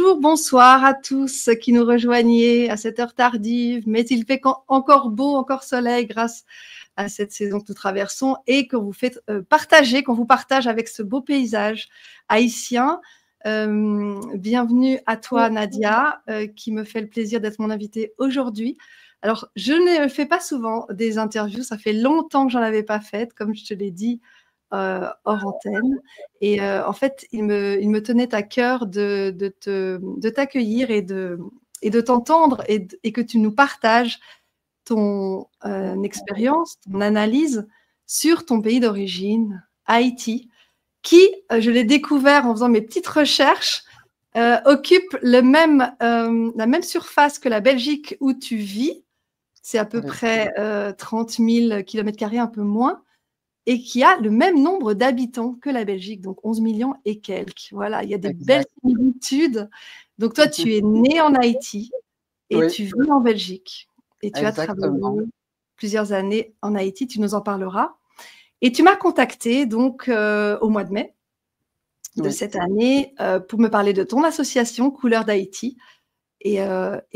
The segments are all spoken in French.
Bonjour, bonsoir à tous qui nous rejoignez à cette heure tardive, mais il fait encore beau, encore soleil grâce à cette saison que nous traversons et qu'on vous fait partager, qu'on vous partage avec ce beau paysage haïtien. Bienvenue à toi Nadia, qui me fait le plaisir d'être mon invitée aujourd'hui. Alors, je ne fais pas souvent des interviews, ça fait longtemps que j'en avais pas faites, comme je te l'ai dit hors antenne. Et en fait, il me tenait à cœur de t'accueillir et de t'entendre et que tu nous partages ton expérience, ton analyse sur ton pays d'origine, Haïti, qui, je l'ai découvert en faisant mes petites recherches, occupe la même surface que la Belgique où tu vis. C'est à peu près 30 000 km², un peu moins, et qui a le même nombre d'habitants que la Belgique, donc 11 millions et quelques. Voilà, il y a des belles similitudes. Donc toi, tu es né en Haïti et tu vis en Belgique. Et tu as travaillé plusieurs années en Haïti, tu nous en parleras. Et tu m'as contacté donc au mois de mai de cette année pour me parler de ton association Couleurs d'Haïti et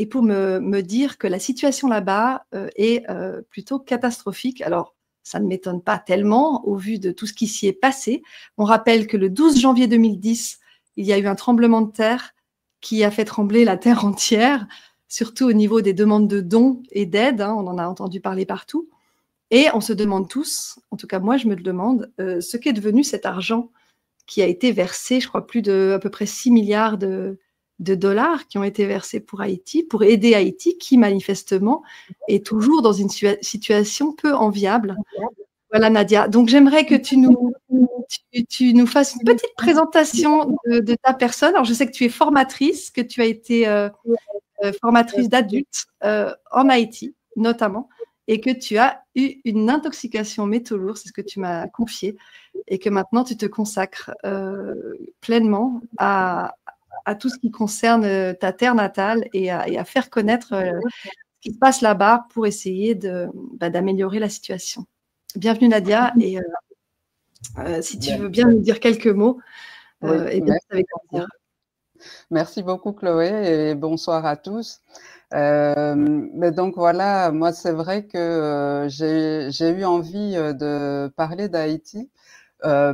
pour me dire que la situation là-bas est plutôt catastrophique. Alors, ça ne m'étonne pas tellement au vu de tout ce qui s'y est passé. On rappelle que le 12 janvier 2010, il y a eu un tremblement de terre qui a fait trembler la terre entière, surtout au niveau des demandes de dons et d'aide. Hein, on en a entendu parler partout. Et on se demande tous, en tout cas moi je me le demande, ce qu'est devenu cet argent qui a été versé, je crois plus de à peu près 6 milliards de dollars qui ont été versés pour Haïti, pour aider Haïti, qui manifestement est toujours dans une situation peu enviable. Voilà Nadia, donc j'aimerais que tu nous fasses une petite présentation de ta personne. Alors je sais que tu es formatrice, que tu as été formatrice d'adultes en Haïti notamment, et que tu as eu une intoxication métaux lourds, c'est ce que tu m'as confié, et que maintenant tu te consacres pleinement à tout ce qui concerne ta terre natale et à faire connaître ce qui se passe là-bas pour essayer d'améliorer la situation. Bienvenue Nadia, et si tu veux bien nous dire quelques mots, et bien, avec plaisir. Merci beaucoup Chloé et bonsoir à tous. Mais donc voilà, moi c'est vrai que j'ai eu envie de parler d'Haïti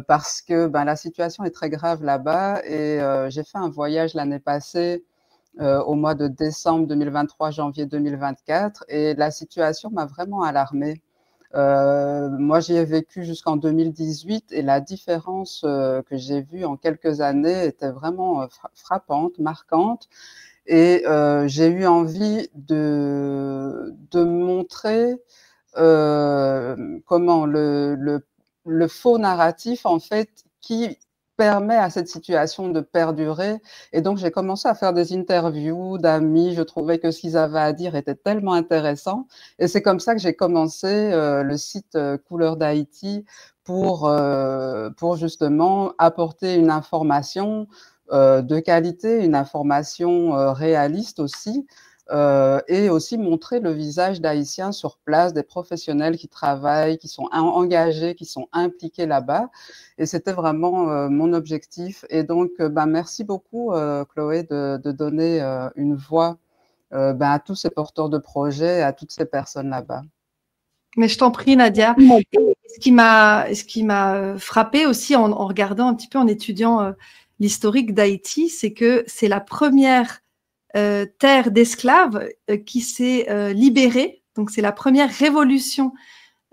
parce que la situation est très grave là-bas et j'ai fait un voyage l'année passée au mois de décembre 2023, janvier 2024 et la situation m'a vraiment alarmée. Moi, j'y ai vécu jusqu'en 2018 et la différence que j'ai vue en quelques années était vraiment frappante, marquante. Et j'ai eu envie de montrer comment le faux narratif, en fait, qui permet à cette situation de perdurer. Et donc, j'ai commencé à faire des interviews d'amis. Je trouvais que ce qu'ils avaient à dire était tellement intéressant. Et c'est comme ça que j'ai commencé le site Couleurs d'Haïti pour justement apporter une information de qualité, une information réaliste aussi, et aussi montrer le visage d'Haïtiens sur place, des professionnels qui travaillent, qui sont engagés, qui sont impliqués là-bas. Et c'était vraiment mon objectif. Et donc, merci beaucoup, Chloé, de donner une voix à tous ces porteurs de projets, à toutes ces personnes là-bas. Mais je t'en prie, Nadia. Et ce qui m'a frappé aussi en regardant un petit peu, en étudiant l'historique d'Haïti, c'est que c'est la première terre d'esclaves qui s'est libérée. Donc, c'est la première révolution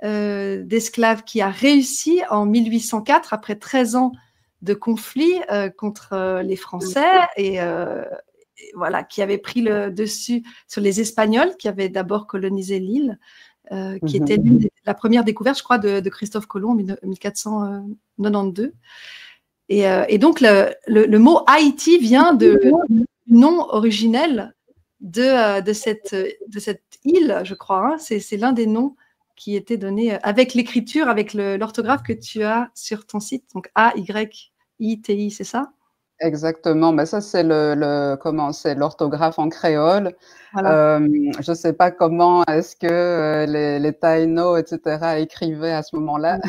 d'esclaves qui a réussi en 1804, après 13 ans de conflit contre les Français et voilà, qui avait pris le dessus sur les Espagnols qui avaient d'abord colonisé l'île. Qui était la première découverte, je crois, de Christophe Colomb en 1492. Et donc, le mot Haïti vient du nom originel de cette île, je crois. Hein. C'est l'un des noms qui était donné avec l'écriture, avec l'orthographe que tu as sur ton site. Donc, A-Y-I-T-I, c'est ça? Exactement, mais ça c'est comment c'est l'orthographe en créole. Voilà. Je sais pas comment est-ce que, les Taïnos et cetera écrivaient à ce moment-là. Mmh.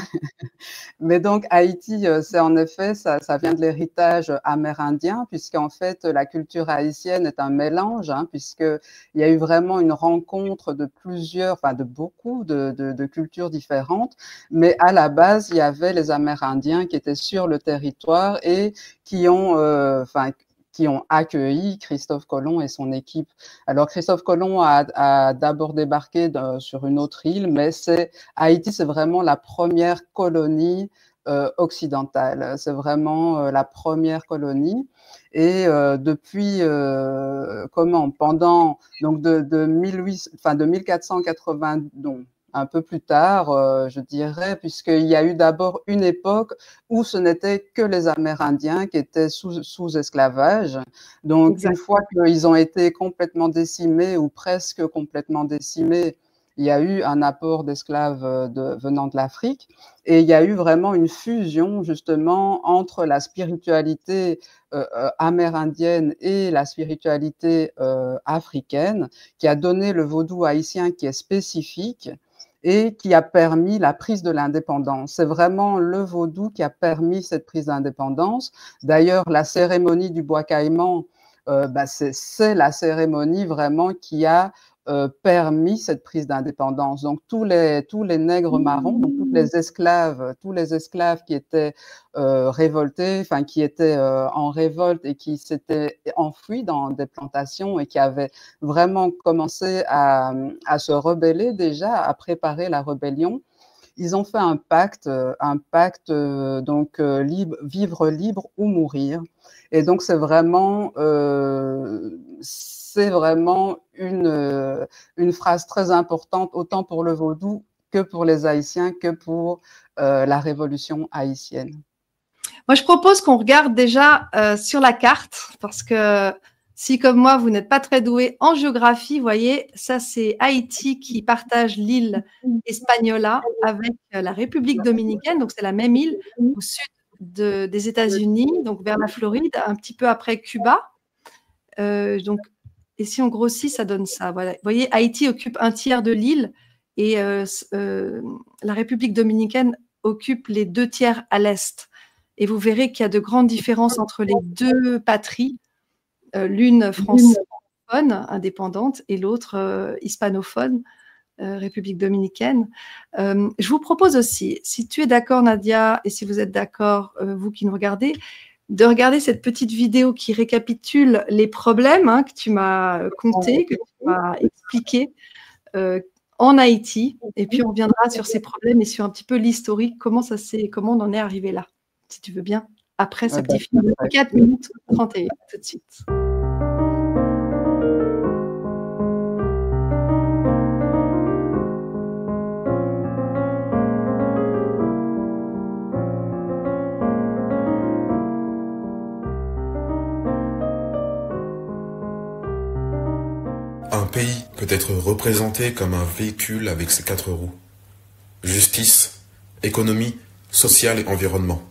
Mais donc Haïti, c'est en effet ça vient de l'héritage amérindien puisqu'en fait, la culture haïtienne est un mélange, hein, puisqu'il y a eu vraiment une rencontre de plusieurs, enfin de beaucoup de cultures différentes. Mais à la base, il y avait les Amérindiens qui étaient sur le territoire et qui ont, enfin qui ont accueilli Christophe Colomb et son équipe. Alors Christophe Colomb a d'abord débarqué sur une autre île, mais Haïti, c'est vraiment la première colonie occidentale. C'est vraiment la première colonie. Et depuis pendant donc de 1480, donc un peu plus tard, je dirais, puisqu'il y a eu d'abord une époque où ce n'était que les Amérindiens qui étaient sous esclavage. Donc, une Exact. fois qu'ils ont été complètement décimés ou presque complètement décimés, il y a eu un apport d'esclaves venant de l'Afrique et il y a eu vraiment une fusion justement entre la spiritualité amérindienne et la spiritualité africaine qui a donné le vaudou haïtien qui est spécifique et qui a permis la prise de l'indépendance. C'est vraiment le vaudou qui a permis cette prise d'indépendance. D'ailleurs, la cérémonie du bois caïman, c'est la cérémonie vraiment qui a permis cette prise d'indépendance. Donc tous les nègres marrons, donc tous les esclaves qui étaient révoltés, enfin qui étaient en révolte et qui s'étaient enfuis dans des plantations et qui avaient vraiment commencé à se rebeller déjà, à préparer la rébellion. Ils ont fait un pacte donc vivre libre ou mourir. Et donc c'est vraiment une phrase très importante autant pour le vaudou que pour les Haïtiens que pour la révolution haïtienne. Moi, je propose qu'on regarde déjà sur la carte, parce que si, comme moi, vous n'êtes pas très doué en géographie, vous voyez, ça, c'est Haïti qui partage l'île Hispaniola avec la République dominicaine, donc c'est la même île au sud des États-Unis, donc vers la Floride, un petit peu après Cuba. Donc, et si on grossit, ça donne ça. Voilà. Vous voyez, Haïti occupe un tiers de l'île et la République dominicaine occupe les 2 tiers à l'est. Et vous verrez qu'il y a de grandes différences entre les deux patries, l'une francophone, indépendante, et l'autre hispanophone, République dominicaine. Je vous propose aussi, si tu es d'accord, Nadia, et si vous êtes d'accord, vous qui nous regardez, de regarder cette petite vidéo qui récapitule les problèmes que tu m'as comptés, que tu m'as expliqués en Haïti. Et puis, on reviendra sur ces problèmes et sur un petit peu l'historique, comment on en est arrivé là, si tu veux bien, après ce petit film de 4 minutes 31, tout de suite. Un pays peut être représenté comme un véhicule avec ses 4 roues. Justice, économie, social et environnement.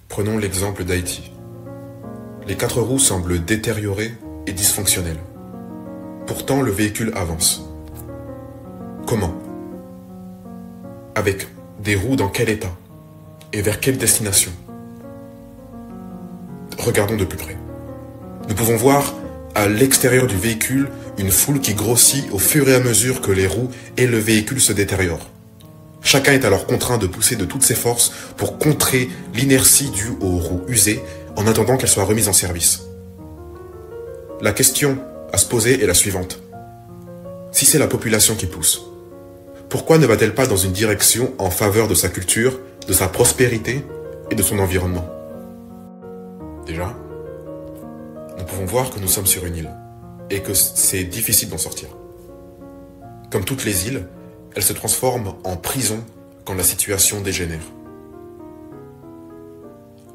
Prenons l'exemple d'Haïti. Les 4 roues semblent détériorées et dysfonctionnelles. Pourtant, le véhicule avance. Comment? Avec des roues dans quel état? Et vers quelle destination? Regardons de plus près. Nous pouvons voir à l'extérieur du véhicule une foule qui grossit au fur et à mesure que les roues et le véhicule se détériorent. Chacun est alors contraint de pousser de toutes ses forces pour contrer l'inertie due aux roues usées en attendant qu'elles soient remises en service. La question à se poser est la suivante. Si c'est la population qui pousse, pourquoi ne va-t-elle pas dans une direction en faveur de sa culture, de sa prospérité et de son environnement? Déjà, nous pouvons voir que nous sommes sur une île et que c'est difficile d'en sortir. Comme toutes les îles, elle se transforme en prison quand la situation dégénère.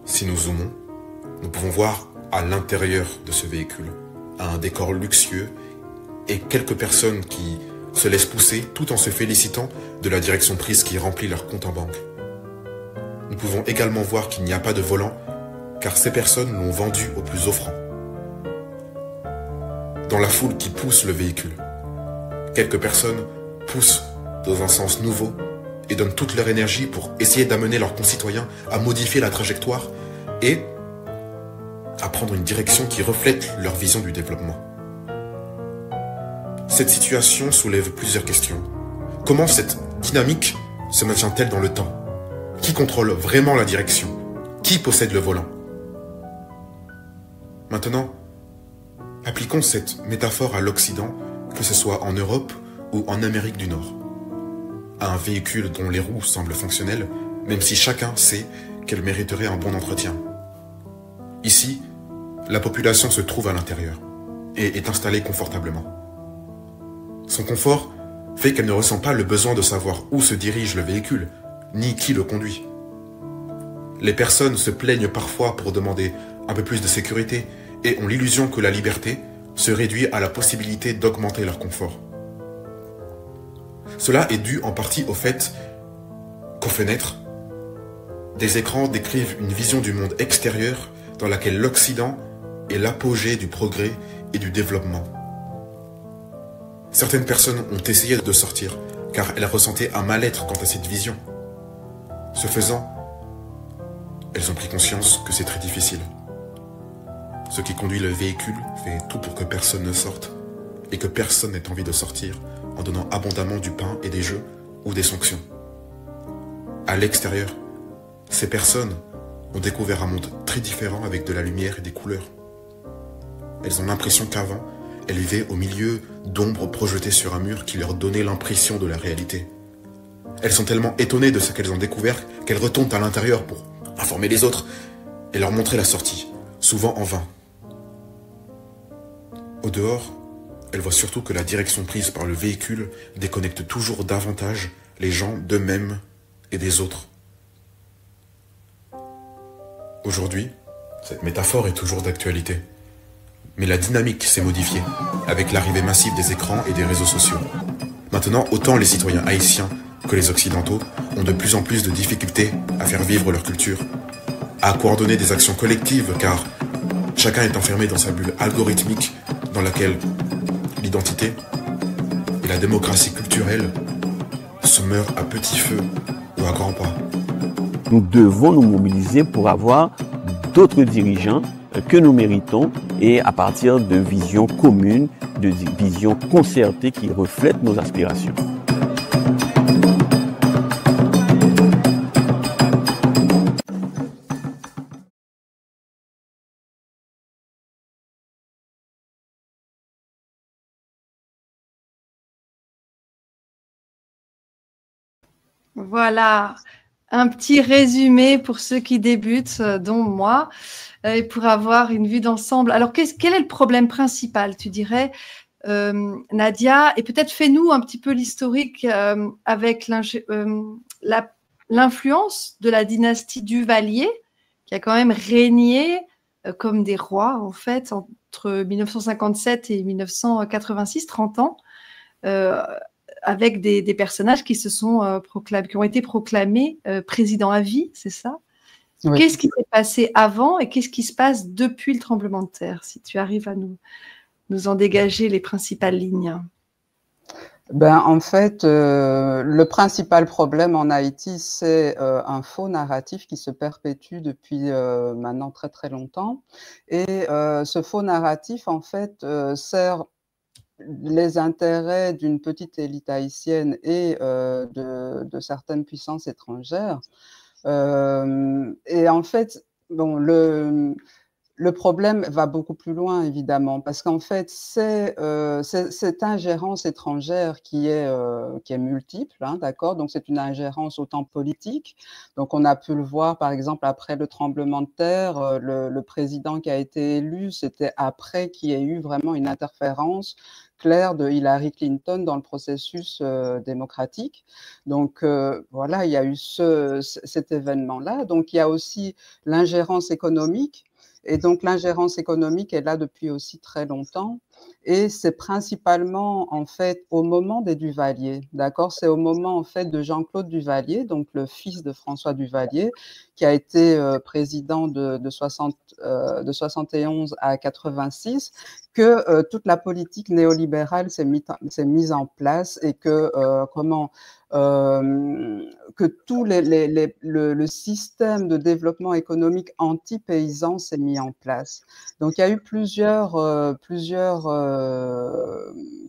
Si nous zoomons, nous pouvons voir à l'intérieur de ce véhicule un décor luxueux et quelques personnes qui se laissent pousser tout en se félicitant de la direction prise qui remplit leur compte en banque. Nous pouvons également voir qu'il n'y a pas de volant car ces personnes l'ont vendu au plus offrant. Dans la foule qui pousse le véhicule, quelques personnes poussent dans un sens nouveau et donnent toute leur énergie pour essayer d'amener leurs concitoyens à modifier la trajectoire et à prendre une direction qui reflète leur vision du développement. Cette situation soulève plusieurs questions. Comment cette dynamique se maintient-elle dans le temps? Qui contrôle vraiment la direction? Qui possède le volant? Maintenant, appliquons cette métaphore à l'Occident, que ce soit en Europe ou en Amérique du Nord. À un véhicule dont les roues semblent fonctionnelles, même si chacun sait qu'elle mériterait un bon entretien. Ici, la population se trouve à l'intérieur et est installée confortablement. Son confort fait qu'elle ne ressent pas le besoin de savoir où se dirige le véhicule, ni qui le conduit. Les personnes se plaignent parfois pour demander un peu plus de sécurité et ont l'illusion que la liberté se réduit à la possibilité d'augmenter leur confort. Cela est dû en partie au fait qu'aux fenêtres, des écrans décrivent une vision du monde extérieur dans laquelle l'Occident est l'apogée du progrès et du développement. Certaines personnes ont essayé de sortir car elles ressentaient un mal-être quant à cette vision. Ce faisant, elles ont pris conscience que c'est très difficile. Ce qui conduit le véhicule fait tout pour que personne ne sorte et que personne n'ait envie de sortir en donnant abondamment du pain et des jeux ou des sanctions. À l'extérieur, ces personnes ont découvert un monde très différent avec de la lumière et des couleurs. Elles ont l'impression qu'avant, elles vivaient au milieu d'ombres projetées sur un mur qui leur donnaient l'impression de la réalité. Elles sont tellement étonnées de ce qu'elles ont découvert qu'elles retournent à l'intérieur pour informer les autres et leur montrer la sortie, souvent en vain. Au dehors, elles voient surtout que la direction prise par le véhicule déconnecte toujours davantage les gens d'eux-mêmes et des autres. Aujourd'hui, cette métaphore est toujours d'actualité. Mais la dynamique s'est modifiée avec l'arrivée massive des écrans et des réseaux sociaux. Maintenant, autant les citoyens haïtiens que les occidentaux ont de plus en plus de difficultés à faire vivre leur culture, à coordonner des actions collectives car chacun est enfermé dans sa bulle algorithmique dans laquelle l'identité et la démocratie culturelle se meurent à petit feu ou à grands pas. Nous devons nous mobiliser pour avoir d'autres dirigeants que nous méritons et à partir de visions communes, de visions concertées qui reflètent nos aspirations. Voilà, un petit résumé pour ceux qui débutent, dont moi, et pour avoir une vue d'ensemble. Alors, quel est le problème principal, tu dirais, Nadia? Et peut-être fais-nous un petit peu l'historique avec l'influence de la dynastie Duvalier, qui a quand même régné comme des rois, en fait, entre 1957 et 1986, 30 ans. Avec des personnages qui se sont qui ont été proclamés présidents à vie, c'est ça? Oui. Qu'est-ce qui s'est passé avant et qu'est-ce qui se passe depuis le tremblement de terre, si tu arrives à nous en dégager les principales lignes? En fait, le principal problème en Haïti, c'est un faux narratif qui se perpétue depuis maintenant très très longtemps. Et ce faux narratif, en fait, sert les intérêts d'une petite élite haïtienne et de certaines puissances étrangères. Et en fait, bon, le problème va beaucoup plus loin, évidemment, parce qu'en fait, c'est cette ingérence étrangère qui est multiple, hein, d'accord? Donc, c'est une ingérence autant politique. Donc, on a pu le voir, par exemple, après le tremblement de terre, le président qui a été élu, c'était après qu'il y ait eu vraiment une interférence claire de Hillary Clinton dans le processus démocratique. Donc, voilà, il y a eu cet événement-là. Donc, il y a aussi l'ingérence économique. Et donc, l'ingérence économique est là depuis aussi très longtemps. Et c'est principalement, en fait, au moment des Duvalier, d'accord? C'est au moment, en fait, de Jean-Claude Duvalier, donc le fils de François Duvalier, qui a été président de 71 à 86, que toute la politique néolibérale s'est mise en place et que, que tout le système de développement économique anti-paysan s'est mis en place. Donc, il y a eu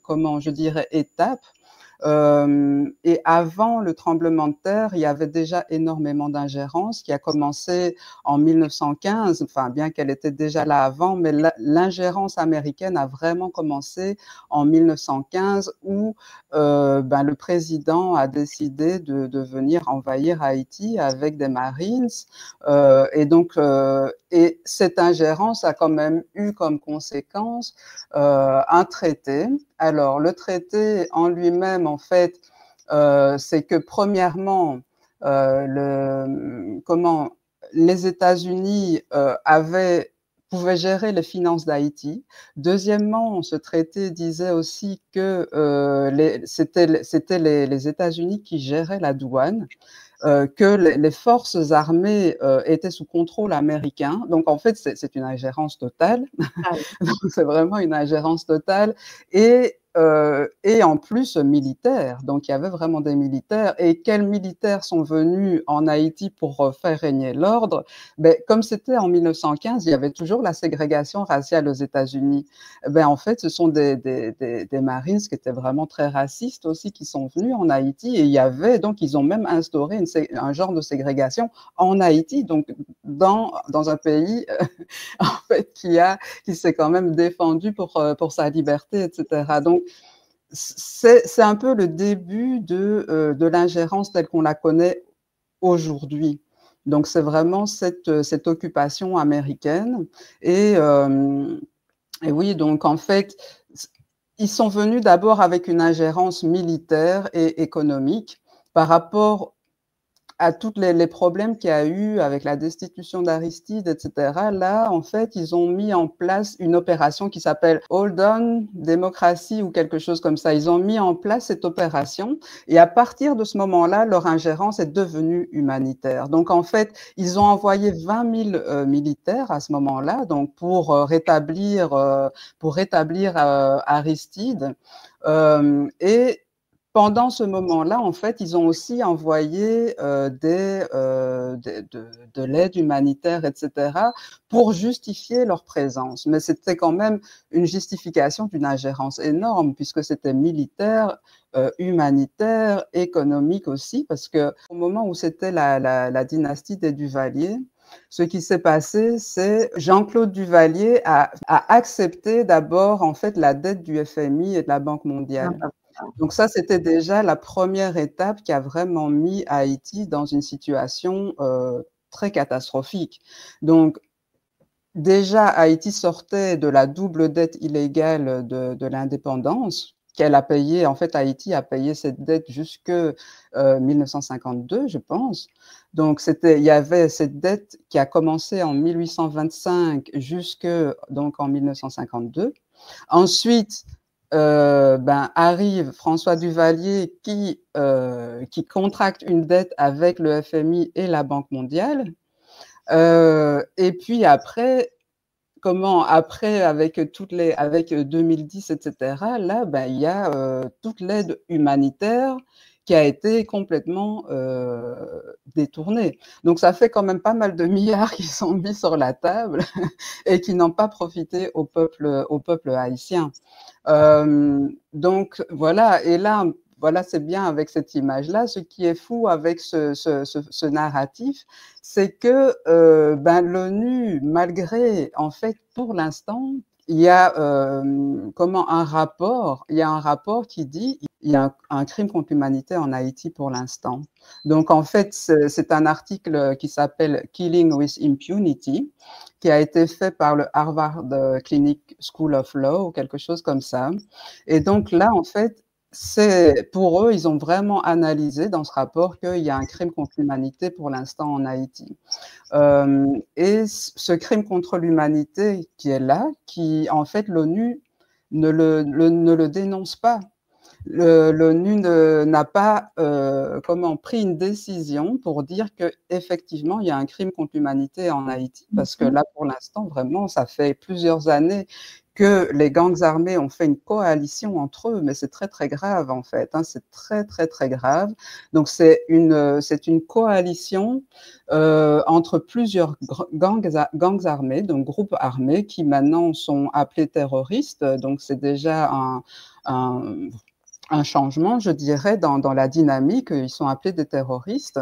comment je dirais, étapes. Et avant le tremblement de terre, il y avait déjà énormément d'ingérence qui a commencé en 1915, enfin bien qu'elle était déjà là avant, mais l'ingérence américaine a vraiment commencé en 1915 où le président a décidé de venir envahir Haïti avec des Marines. Et cette ingérence a quand même eu comme conséquence un traité. Alors, le traité en lui-même, en fait, c'est que premièrement, les États-Unis pouvaient gérer les finances d'Haïti. Deuxièmement, ce traité disait aussi que c'était les États-Unis qui géraient la douane. Que les forces armées étaient sous contrôle américain. Donc, en fait, c'est une ingérence totale. C'est vraiment une ingérence totale. Et en plus militaire. Donc, il y avait vraiment des militaires. Et quels militaires sont venus en Haïti pour faire régner l'ordre? Comme c'était en 1915, il y avait toujours la ségrégation raciale aux États-Unis. En fait, ce sont des Marines qui étaient vraiment très racistes aussi qui sont venus en Haïti. Et donc, ils ont même instauré un genre de ségrégation en Haïti, donc dans un pays en fait qui s'est quand même défendu pour sa liberté, etc. Donc, c'est un peu le début de l'ingérence telle qu'on la connaît aujourd'hui. Donc, c'est vraiment cette occupation américaine. Et oui, donc en fait, ils sont venus d'abord avec une ingérence militaire et économique par rapport à tous les problèmes qu'il y a eu avec la destitution d'Aristide, etc. Là, en fait, ils ont mis en place une opération qui s'appelle Hold On Démocratie ou quelque chose comme ça. Ils ont mis en place cette opération et à partir de ce moment-là, leur ingérence est devenue humanitaire. Donc, en fait, ils ont envoyé 20 000 militaires à ce moment-là, donc pour rétablir Aristide. Et pendant ce moment-là, en fait, ils ont aussi envoyé de l'aide humanitaire, etc., pour justifier leur présence. Mais c'était quand même une justification d'une ingérence énorme, puisque c'était militaire, humanitaire, économique aussi, parce qu'au moment où c'était la dynastie des Duvalier, ce qui s'est passé, c'est Jean-Claude Duvalier a accepté d'abord en fait la dette du FMI et de la Banque mondiale. Donc ça, c'était déjà la première étape qui a vraiment mis Haïti dans une situation très catastrophique. Donc déjà, Haïti sortait de la double dette illégale de l'indépendance qu'elle a payée. En fait, Haïti a payé cette dette jusque 1952, je pense. Donc il y avait cette dette qui a commencé en 1825 jusque donc en 1952. Ensuite, arrive François Duvalier qui contracte une dette avec le FMI et la Banque mondiale. Et puis après, avec 2010, etc., là, il y a toute l'aide humanitaire qui a été complètement détournée. Donc, ça fait quand même pas mal de milliards qui sont mis sur la table et qui n'ont pas profité au peuple haïtien. Donc, voilà. Et là, voilà, c'est bien avec cette image-là. Ce qui est fou avec ce narratif, c'est que l'ONU, malgré, en fait, pour l'instant, il y a un rapport qui dit il y a un crime contre l'humanité en Haïti pour l'instant. Donc, en fait, c'est un article qui s'appelle Killing with Impunity, qui a été fait par le Harvard Clinic School of Law ou quelque chose comme ça. Et donc là, en fait, pour eux, ils ont vraiment analysé dans ce rapport qu'il y a un crime contre l'humanité pour l'instant en Haïti. Et ce crime contre l'humanité qui est là, en fait, l'ONU ne le dénonce pas. L'ONU n'a pas pris une décision pour dire qu'effectivement, il y a un crime contre l'humanité en Haïti, parce que là, pour l'instant, vraiment, ça fait plusieurs années que les gangs armés ont fait une coalition entre eux, mais c'est très, très grave, en fait, hein, c'est très, très, très grave. Donc, c'est une coalition entre plusieurs gangs armés, donc groupes armés, qui maintenant sont appelés terroristes, donc c'est déjà un changement, je dirais, dans la dynamique. Ils sont appelés des terroristes.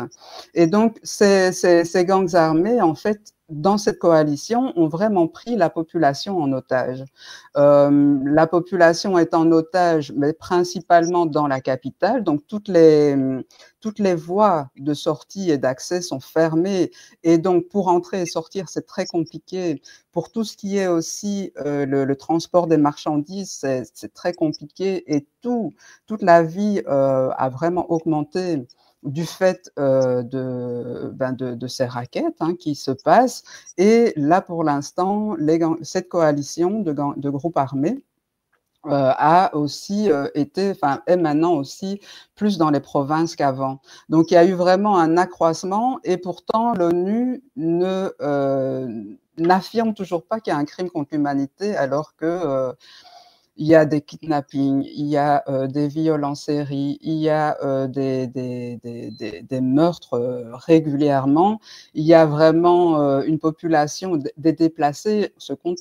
Et donc, ces gangs armés, en fait, dans cette coalition, ont vraiment pris la population en otage. La population est en otage, mais principalement dans la capitale. Donc, toutes les voies de sortie et d'accès sont fermées. Et donc, pour entrer et sortir, c'est très compliqué. Pour tout ce qui est aussi le transport des marchandises, c'est très compliqué. Et toute la vie a vraiment augmenté du fait de ces rackets qui se passent. Et là, pour l'instant, cette coalition de groupes armés a aussi est maintenant aussi plus dans les provinces qu'avant. Donc, il y a eu vraiment un accroissement et pourtant, l'ONU n'affirme toujours pas qu'il y a un crime contre l'humanité alors que il y a des kidnappings, il y a des viols en série, il y a des meurtres régulièrement. Il y a vraiment une population des déplacés, se compte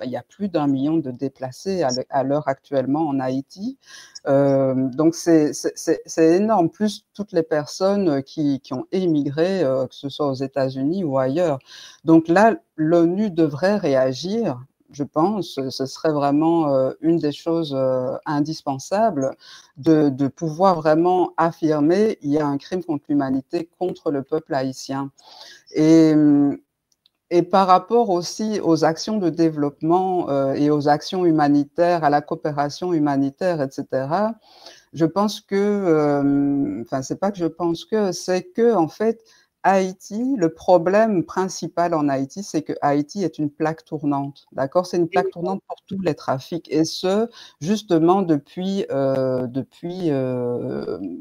il y a plus d'1 million de déplacés à l'heure actuellement en Haïti. Donc c'est énorme, plus toutes les personnes qui ont émigré, que ce soit aux États-Unis ou ailleurs. Donc là, l'ONU devrait réagir. Je pense, ce serait vraiment une des choses indispensables de pouvoir vraiment affirmer il y a un crime contre l'humanité contre le peuple haïtien. Et par rapport aussi aux actions de développement et aux actions humanitaires, à la coopération humanitaire, etc., je pense que, c'est pas que je pense que, c'est que, en fait, Haïti, le problème principal en Haïti, c'est que Haïti est une plaque tournante, d'accord? C'est une plaque tournante pour tous les trafics et ce, justement, depuis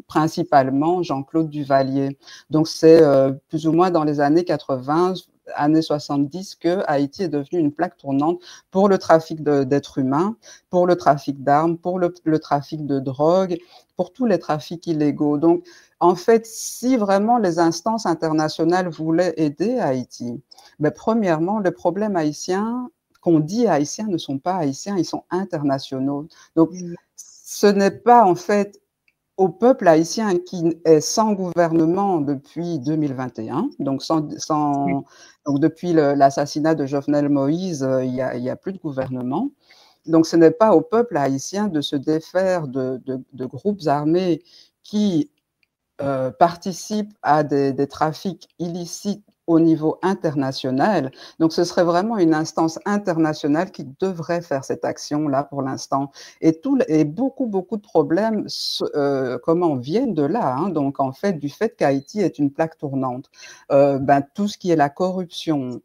principalement Jean-Claude Duvalier. Donc, c'est plus ou moins dans les années 80, années 70 que Haïti est devenue une plaque tournante pour le trafic d'êtres humains, pour le trafic d'armes, pour le trafic de drogue, pour tous les trafics illégaux. Donc, en fait, si vraiment les instances internationales voulaient aider Haïti, premièrement, les problèmes haïtiens qu'on dit haïtiens ne sont pas haïtiens, ils sont internationaux. Donc, ce n'est pas en fait au peuple haïtien qui est sans gouvernement depuis 2021, donc depuis l'assassinat de Jovenel Moïse, il y a plus de gouvernement. Donc, ce n'est pas au peuple haïtien de se défaire de groupes armés qui participent à des trafics illicites au niveau international. Donc, ce serait vraiment une instance internationale qui devrait faire cette action-là pour l'instant. Et beaucoup de problèmes viennent de là. Donc, en fait, du fait qu'Haïti est une plaque tournante. Tout ce qui est la corruption,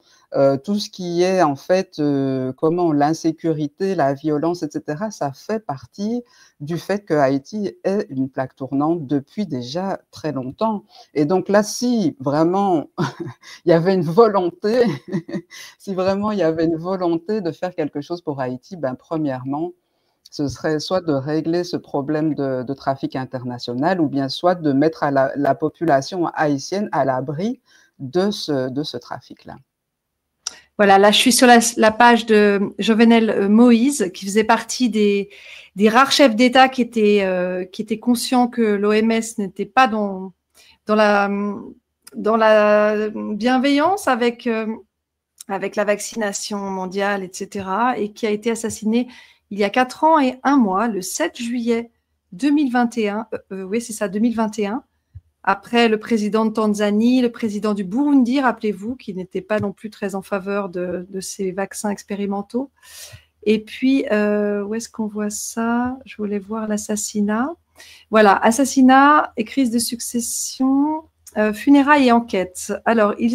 tout ce qui est en fait l'insécurité, la violence, etc., ça fait partie du fait que Haïti est une plaque tournante depuis déjà très longtemps. Et donc là, si vraiment il y avait une volonté, si vraiment il y avait une volonté de faire quelque chose pour Haïti, premièrement, ce serait soit de régler ce problème de trafic international ou bien soit de mettre la population haïtienne à l'abri de ce trafic-là. Voilà, là, je suis sur la page de Jovenel Moïse, qui faisait partie des rares chefs d'État qui étaient conscients que l'OMS n'était pas dans la bienveillance avec la vaccination mondiale, etc., et qui a été assassiné il y a 4 ans et 1 mois, le 7 juillet 2021. Oui, c'est ça, 2021. Après le président de Tanzanie, le président du Burundi, rappelez-vous, qui n'était pas non plus très en faveur de ces vaccins expérimentaux. Et puis, où est-ce qu'on voit ça? Je voulais voir l'assassinat. Voilà, assassinat et crise de succession, funérailles et enquête. Alors, il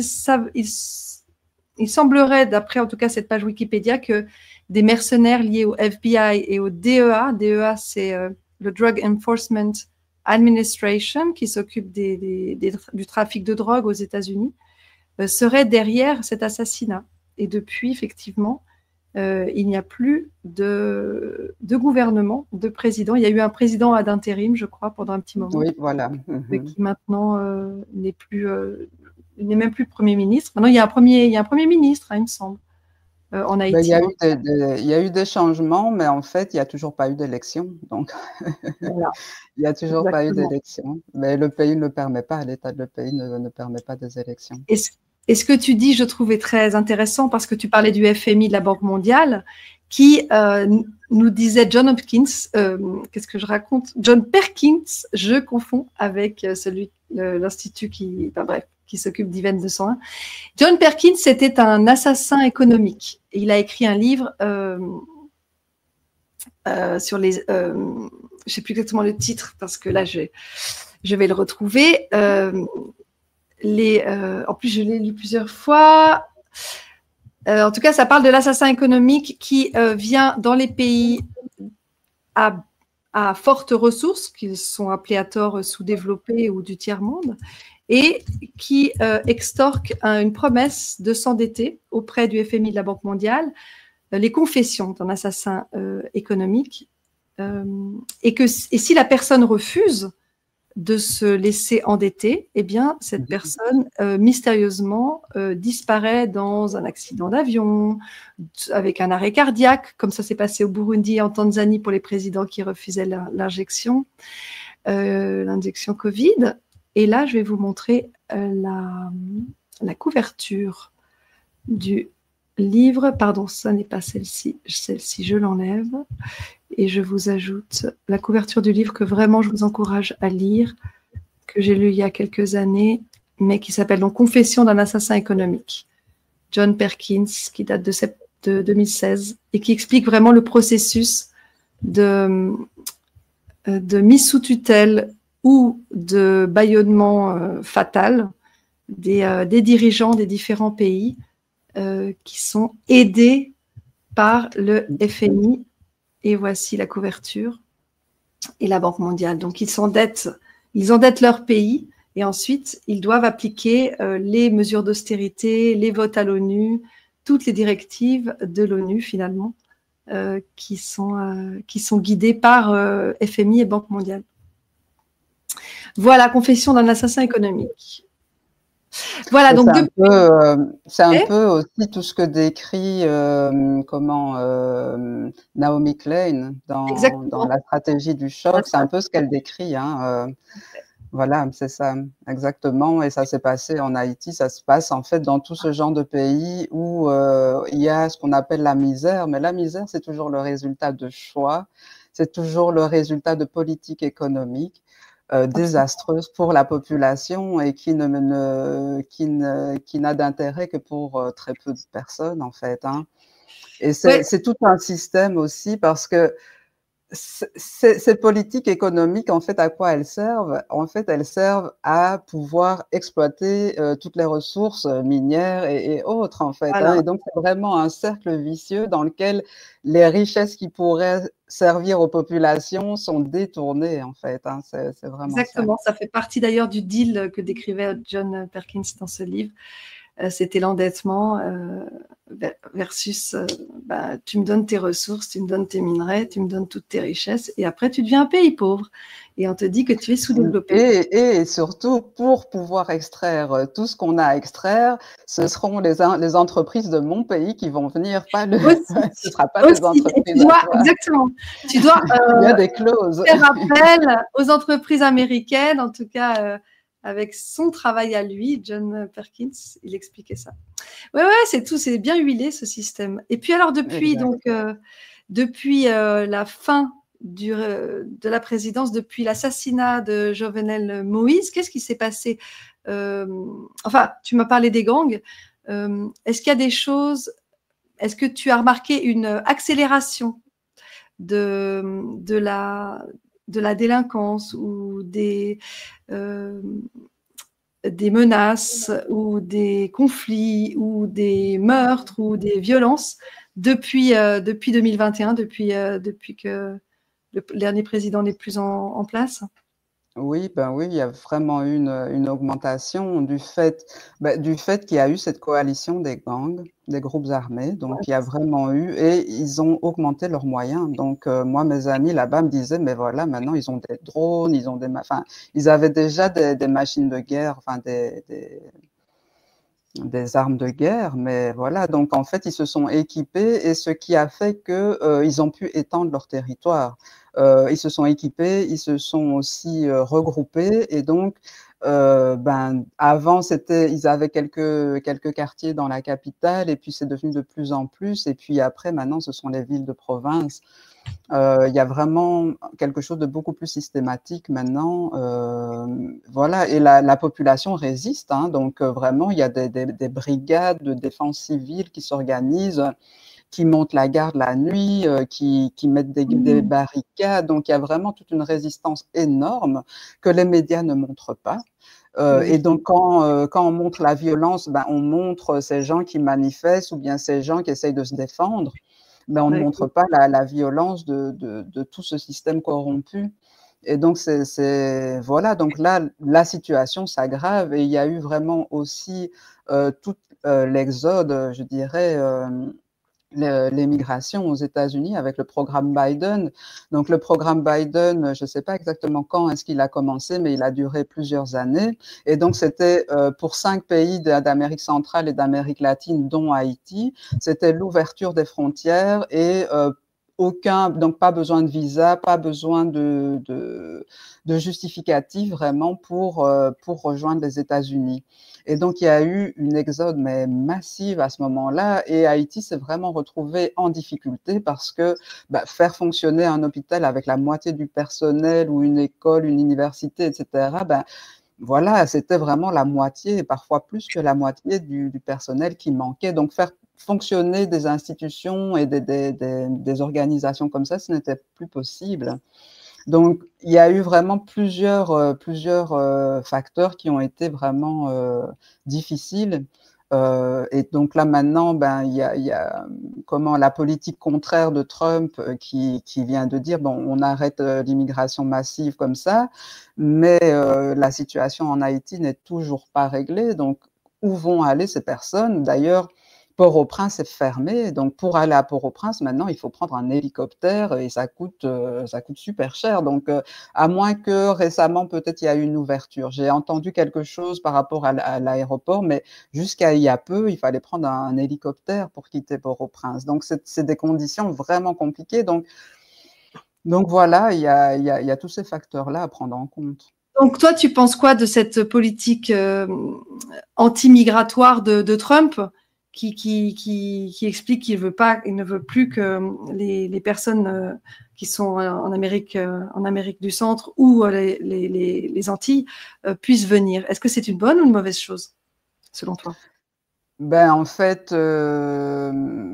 semblerait, d'après en tout cas cette page Wikipédia, que des mercenaires liés au FBI et au DEA. DEA, c'est le Drug Enforcement Administration, qui s'occupe du trafic de drogue aux États-Unis, serait derrière cet assassinat. Et depuis, effectivement, il n'y a plus de gouvernement, de président. Il y a eu un président ad intérim, je crois, pendant un petit moment. Oui, voilà. Qui maintenant n'est même plus Premier ministre. Maintenant, il y a un Premier ministre, hein, il me semble, en Haïti. Il y a eu des changements, mais en fait, il n'y a toujours pas eu d'élection. Donc, voilà. Il n'y a toujours pas eu d'élection. Mais le pays ne le permet pas, l'état de le pays ne permet pas des élections. Et ce que tu dis, je trouvais très intéressant parce que tu parlais du FMI, de la Banque mondiale, qui nous disait John Hopkins, qu'est-ce que je raconte? John Perkins, je confonds avec l'institut qui s'occupe d'Event 201. John Perkins, c'était un assassin économique. Et il a écrit un livre sur les... je ne sais plus exactement le titre parce que là, je vais le retrouver. En plus, je l'ai lu plusieurs fois. En tout cas, ça parle de l'assassin économique qui vient dans les pays à fortes ressources, qui sont appelés à tort sous-développés ou du tiers-monde, et qui extorque une promesse de s'endetter auprès du FMI, de la Banque mondiale, les confessions d'un assassin économique, et si la personne refuse de se laisser endetter, eh bien, cette personne, mystérieusement, disparaît dans un accident d'avion, avec un arrêt cardiaque, comme ça s'est passé au Burundi et en Tanzanie pour les présidents qui refusaient l'injection Covid. Et là, je vais vous montrer la couverture du livre. Pardon, ça n'est pas celle-ci. Celle-ci, je l'enlève. Et je vous ajoute la couverture du livre que vraiment je vous encourage à lire, que j'ai lu il y a quelques années, mais qui s'appelle donc Confession d'un assassin économique. John Perkins, qui date de 2016 et qui explique vraiment le processus de mise sous tutelle ou de bâillonnement fatal des dirigeants des différents pays qui sont aidés par le FMI. Et voici la couverture et la Banque mondiale. Donc, ils endettent leur pays et ensuite, ils doivent appliquer les mesures d'austérité, les votes à l'ONU, toutes les directives de l'ONU, finalement, qui sont guidées par FMI et Banque mondiale. Voilà, confession d'un assassin économique. Voilà, donc c'est un peu aussi tout ce que décrit Naomi Klein dans la stratégie du choc. C'est un peu ce qu'elle décrit. Voilà, c'est ça, exactement. Et ça s'est passé en Haïti. Ça se passe en fait dans tout ce genre de pays où il y a ce qu'on appelle la misère. Mais la misère, c'est toujours le résultat de choix. C'est toujours le résultat de politiques économiques désastreuse pour la population et qui n'a d'intérêt que pour très peu de personnes, en fait. Et c'est tout un système aussi parce que ces politiques économiques, en fait, à quoi elles servent? En fait, elles servent à pouvoir exploiter toutes les ressources minières et autres, en fait. Voilà. Et donc, c'est vraiment un cercle vicieux dans lequel les richesses qui pourraient servir aux populations sont détournées, en fait. C'est vraiment exactement. Ça fait partie d'ailleurs du deal que décrivait John Perkins dans ce livre. C'était l'endettement versus tu me donnes tes ressources, tu me donnes tes minerais, tu me donnes toutes tes richesses et après tu deviens un pays pauvre et on te dit que tu es sous-développé. Et surtout, pour pouvoir extraire tout ce qu'on a à extraire, ce seront les entreprises de mon pays qui vont venir, ce ne sera pas des entreprises. Exactement. Tu dois il y a des clauses. Faire appel aux entreprises américaines, en tout cas avec son travail à lui, John Perkins, il expliquait ça. Ouais, c'est bien huilé ce système. Et puis alors depuis la fin de la présidence, depuis l'assassinat de Jovenel Moïse, qu'est-ce qui s'est passé? Enfin, tu m'as parlé des gangs. Est-ce qu'il y a des choses? Est-ce que tu as remarqué une accélération de la délinquance ou des menaces ou des conflits ou des meurtres ou des violences depuis 2021, depuis que le dernier président n'est plus en place? Oui, ben oui, il y a vraiment eu une augmentation du fait qu'il y a eu cette coalition des gangs, des groupes armés. Donc, il y a vraiment eu et ils ont augmenté leurs moyens. Donc, moi, mes amis là-bas me disaient, mais voilà, maintenant, ils ont des drones, ils ont enfin, ils avaient déjà des machines de guerre, enfin, des armes de guerre, mais voilà, donc en fait, ils se sont équipés et ce qui a fait que ils ont pu étendre leur territoire. Ils se sont équipés, ils se sont aussi regroupés et donc avant ils avaient quelques quartiers dans la capitale et puis c'est devenu de plus en plus et puis après maintenant ce sont les villes de province. Il y a vraiment quelque chose de beaucoup plus systématique maintenant. Voilà, et la population résiste. Hein, donc, vraiment, il y a des brigades de défense civile qui s'organisent, qui montent la garde la nuit, qui mettent des barricades. Donc, il y a vraiment toute une résistance énorme que les médias ne montrent pas. Et donc, quand on montre la violence, on montre ces gens qui manifestent ou bien ces gens qui essayent de se défendre. Mais on ne montre pas la violence de tout ce système corrompu. Et donc, voilà, donc là, la situation s'aggrave et il y a eu vraiment aussi tout l'exode, je dirais, l'émigration aux États-Unis avec le programme Biden. Donc, le programme Biden, je ne sais pas exactement quand est-ce qu'il a commencé, mais il a duré plusieurs années. Et donc, c'était pour 5 pays d'Amérique centrale et d'Amérique latine, dont Haïti, c'était l'ouverture des frontières et donc pas besoin de visa, pas besoin de justificatif vraiment pour rejoindre les États-Unis. Et donc, il y a eu une exode mais massive à ce moment-là et Haïti s'est vraiment retrouvé en difficulté parce que faire fonctionner un hôpital avec la moitié du personnel ou une école, une université, etc., voilà, c'était vraiment la moitié et parfois plus que la moitié du personnel qui manquait. Donc, faire fonctionner des institutions et des organisations comme ça, ce n'était plus possible. Donc, il y a eu vraiment plusieurs facteurs qui ont été vraiment difficiles. Et donc là, maintenant, il y a la politique contraire de Trump qui vient de dire, bon, on arrête l'immigration massive comme ça, mais la situation en Haïti n'est toujours pas réglée. Donc, où vont aller ces personnes? D'ailleurs, Port-au-Prince est fermé, donc pour aller à Port-au-Prince, maintenant, il faut prendre un hélicoptère et ça coûte super cher. Donc, à moins que récemment, peut-être, il y a eu une ouverture. J'ai entendu quelque chose par rapport à l'aéroport, mais jusqu'à il y a peu, il fallait prendre un hélicoptère pour quitter Port-au-Prince. Donc, c'est des conditions vraiment compliquées. Donc voilà, il y a tous ces facteurs-là à prendre en compte. Donc, toi, tu penses quoi de cette politique anti-migratoire de Trump qui explique qu'il ne veut plus que les personnes qui sont en Amérique du Centre ou les Antilles puissent venir? Est-ce que c'est une bonne ou une mauvaise chose, selon toi? En fait,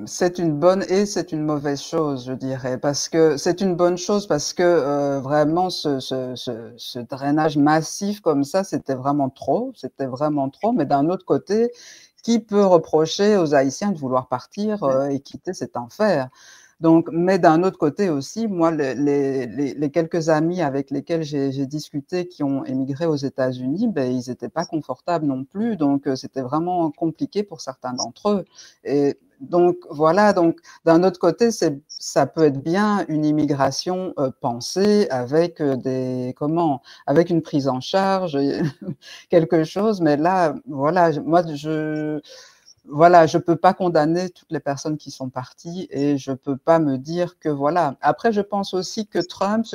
c'est une bonne et c'est une mauvaise chose, je dirais, parce que c'est une bonne chose parce que vraiment ce drainage massif comme ça, c'était vraiment trop, mais d'un autre côté, qui peut reprocher aux Haïtiens de vouloir partir et quitter cet enfer? Donc, mais d'un autre côté aussi, moi, les quelques amis avec lesquels j'ai discuté qui ont émigré aux États-Unis, ils n'étaient pas confortables non plus, donc c'était vraiment compliqué pour certains d'entre eux. Et donc voilà, donc d'un autre côté, ça peut être bien une immigration pensée avec avec une prise en charge, quelque chose, mais là, voilà, moi voilà, je peux pas condamner toutes les personnes qui sont parties et je peux pas me dire que voilà. Après, je pense aussi que Trump,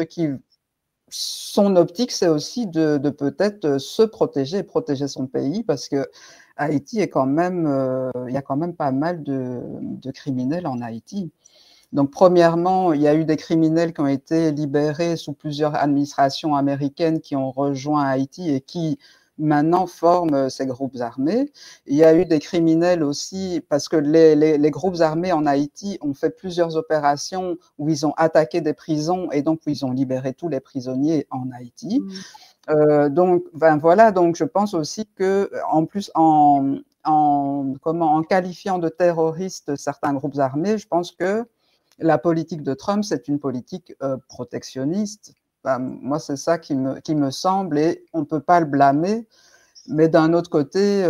son optique, c'est aussi de peut-être se protéger et protéger son pays parce que Haïti est quand même, il y a quand même pas mal de criminels en Haïti. Donc, premièrement, il y a eu des criminels qui ont été libérés sous plusieurs administrations américaines qui ont rejoint Haïti et qui maintenant forment ces groupes armés. Il y a eu des criminels aussi parce que les groupes armés en Haïti ont fait plusieurs opérations où ils ont attaqué des prisons et donc où ils ont libéré tous les prisonniers en Haïti. Donc, voilà, donc je pense aussi que en plus en qualifiant de terroristes certains groupes armés, je pense que la politique de Trump, c'est une politique protectionniste. Ben, moi, c'est ça qui me semble, et on ne peut pas le blâmer. Mais d'un autre côté,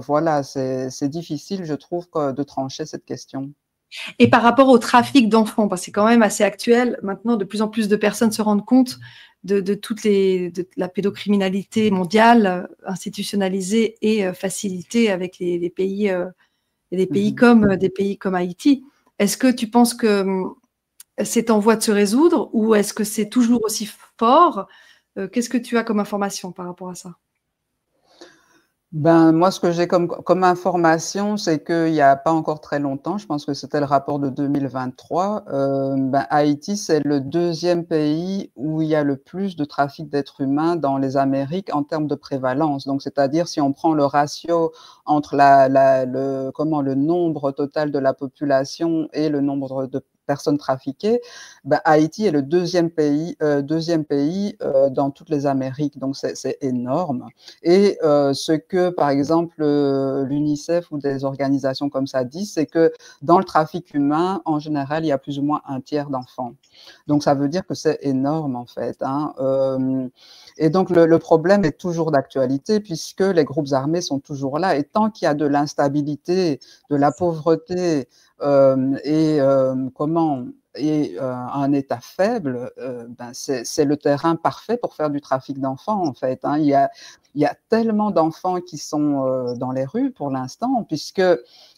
voilà, c'est difficile, je trouve, de trancher cette question. Et par rapport au trafic d'enfants, parce que c'est quand même assez actuel, maintenant de plus en plus de personnes se rendent compte de la pédocriminalité mondiale, institutionnalisée et facilitée avec des pays comme Haïti. Est-ce que tu penses que c'est en voie de se résoudre, ou est-ce que c'est toujours aussi fort? Qu'est-ce que tu as comme information par rapport à ça? Ben, moi, ce que j'ai comme information, c'est qu'il n'y a pas encore très longtemps, je pense que c'était le rapport de 2023, ben, Haïti, c'est le 2e pays où il y a le plus de trafic d'êtres humains dans les Amériques en termes de prévalence. Donc, c'est-à-dire, si on prend le ratio entre le nombre total de la population et le nombre de personnes trafiquées, ben, Haïti est le deuxième pays dans toutes les Amériques, donc c'est énorme. Et ce que, par exemple, l'UNICEF ou des organisations comme ça disent, c'est que dans le trafic humain, en général, il y a plus ou moins un tiers d'enfants. Donc ça veut dire que c'est énorme, en fait, hein. Et donc le problème est toujours d'actualité, puisque les groupes armés sont toujours là. Et tant qu'il y a de l'instabilité, de la pauvreté, et un État faible, ben c'est le terrain parfait pour faire du trafic d'enfants, en fait, hein. Il y a tellement d'enfants qui sont dans les rues pour l'instant, puisque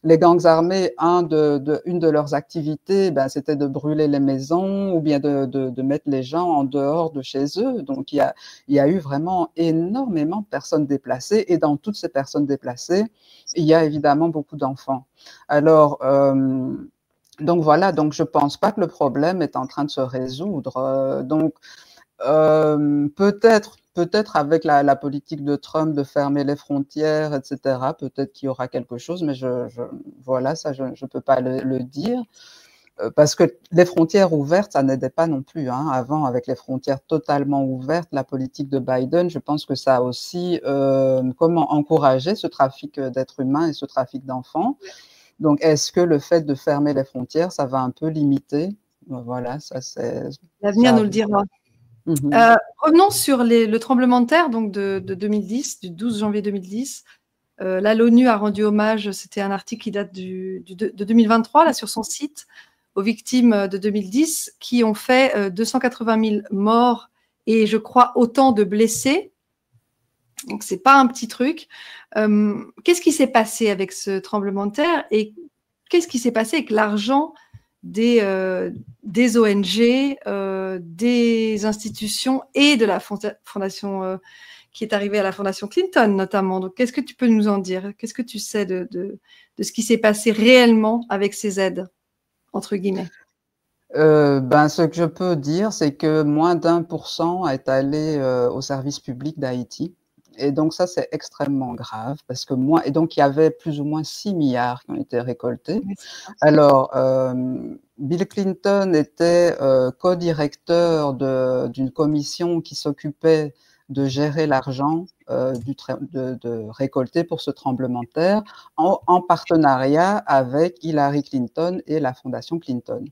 les gangs armés, une de leurs activités, ben, c'était de brûler les maisons ou bien de mettre les gens en dehors de chez eux. Donc il y a eu vraiment énormément de personnes déplacées, et dans toutes ces personnes déplacées, il y a évidemment beaucoup d'enfants. Alors, donc voilà, donc je pense pas que le problème est en train de se résoudre. Donc peut-être avec la politique de Trump de fermer les frontières, etc., peut-être qu'il y aura quelque chose, mais voilà, ça je peux pas le dire. Parce que les frontières ouvertes, ça n'aidait pas non plus, hein. Avant, avec les frontières totalement ouvertes, la politique de Biden, je pense que ça a aussi encouragé ce trafic d'êtres humains et ce trafic d'enfants. Donc, est-ce que le fait de fermer les frontières, ça va un peu limiter? Voilà, ça c'est... L'avenir nous le dira. Revenons sur le tremblement de terre donc de 2010, du 12 janvier 2010. Là, l'ONU a rendu hommage, c'était un article qui date de 2023, là, sur son site, aux victimes de 2010, qui ont fait 280 000 morts et je crois autant de blessés. Donc, c'est pas un petit truc. Qu'est-ce qui s'est passé avec ce tremblement de terre, et qu'est-ce qui s'est passé avec l'argent des ONG, des institutions et de la fondation qui est arrivée à la fondation Clinton notamment? Donc, qu'est-ce que tu peux nous en dire? Qu'est-ce que tu sais de ce qui s'est passé réellement avec ces aides, entre guillemets? Ben, ce que je peux dire, c'est que moins d'1% est allé au service public d'Haïti. Et donc ça, c'est extrêmement grave, parce que et donc il y avait plus ou moins 6 milliards qui ont été récoltés. Alors, Bill Clinton était co-directeur d'une commission qui s'occupait de gérer l'argent de récolté pour ce tremblement de terre, en partenariat avec Hillary Clinton et la fondation Clinton.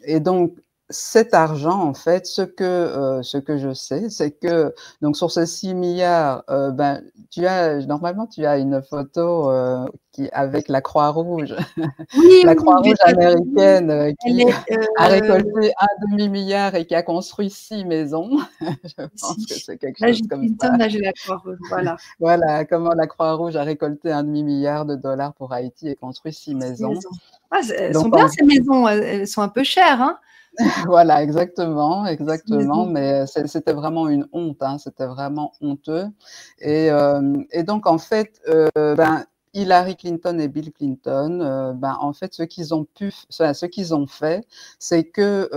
Et donc, cet argent, en fait, ce que je sais, c'est que donc sur ces 6 milliards, ben normalement tu as une photo avec la Croix-Rouge, oui, la Croix-Rouge américaine qui a récolté 1,5 milliard et qui a construit 6 maisons. Je pense que c'est quelque chose comme ça. Là, j'ai la Croix-Rouge, voilà. Voilà comment la Croix-Rouge a récolté 1,5 milliard de dollars pour Haïti et construit 6 maisons. Ah, elles sont bien ces maisons, elles sont un peu chères, hein. Voilà, exactement, mais c'était vraiment une honte, hein, c'était vraiment honteux. Et donc, en fait, ben, Hillary Clinton et Bill Clinton, ben, en fait, ce qu'ils ont fait, c'est que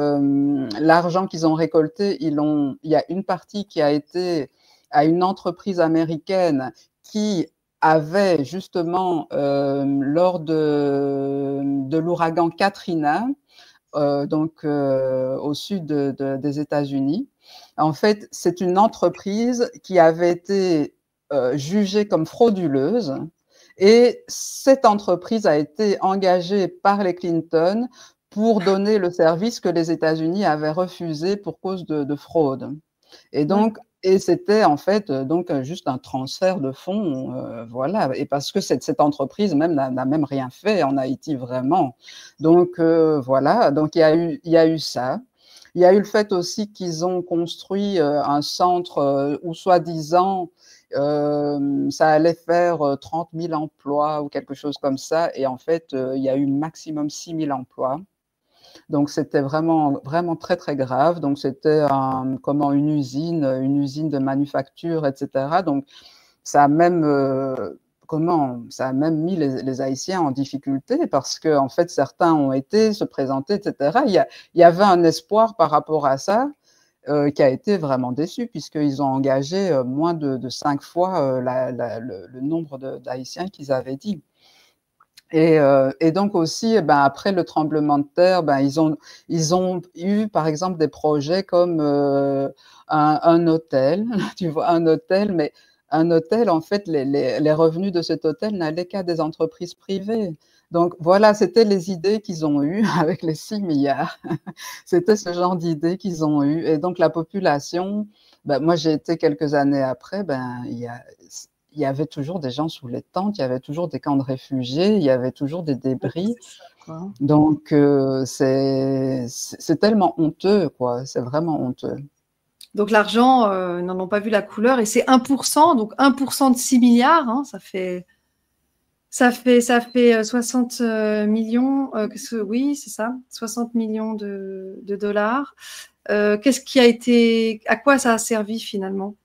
l'argent qu'ils ont récolté, il y a une partie qui a été à une entreprise américaine qui avait justement, lors de l'ouragan Katrina, donc au sud des États-Unis. En fait, c'est une entreprise qui avait été jugée comme frauduleuse. Et cette entreprise a été engagée par les Clinton pour donner le service que les États-Unis avaient refusé pour cause de fraude. Et donc, et c'était en fait donc juste un transfert de fonds, voilà. Et parce que cette entreprise même n'a même rien fait en Haïti vraiment. Donc voilà. Donc il y a eu ça. Il y a eu le fait aussi qu'ils ont construit un centre où soi-disant ça allait faire 30 000 emplois ou quelque chose comme ça. Et en fait, il y a eu maximum 6 000 emplois. Donc, c'était vraiment, vraiment très, très grave. Donc, c'était une usine de manufacture, etc. Donc, ça a même, ça a même mis les Haïtiens en difficulté parce que, en fait, certains ont été se présenter, etc. Il y avait un espoir par rapport à ça qui a été vraiment déçu puisqu'ils ont engagé moins de 5 fois le nombre d'Haïtiens qu'ils avaient dit. Et donc aussi, après le tremblement de terre, ils ont eu, par exemple, des projets comme un hôtel, tu vois, un hôtel, mais un hôtel, en fait, les revenus de cet hôtel n'allaient qu'à des entreprises privées. Donc voilà, c'était les idées qu'ils ont eues avec les 6 milliards. C'était ce genre d'idées qu'ils ont eues. Et donc la population, moi j'ai été quelques années après, il y avait toujours des gens sous les tentes, il y avait toujours des camps de réfugiés, il y avait toujours des débris. Donc, c'est tellement honteux, quoi. C'est vraiment honteux. Donc, l'argent, n'en ont pas vu la couleur. Et c'est 1%, donc 1% de 6 milliards, hein, ça fait 60 millions, oui, c'est ça, 60 millions de dollars. Qu'est-ce qui a été, à quoi ça a servi finalement?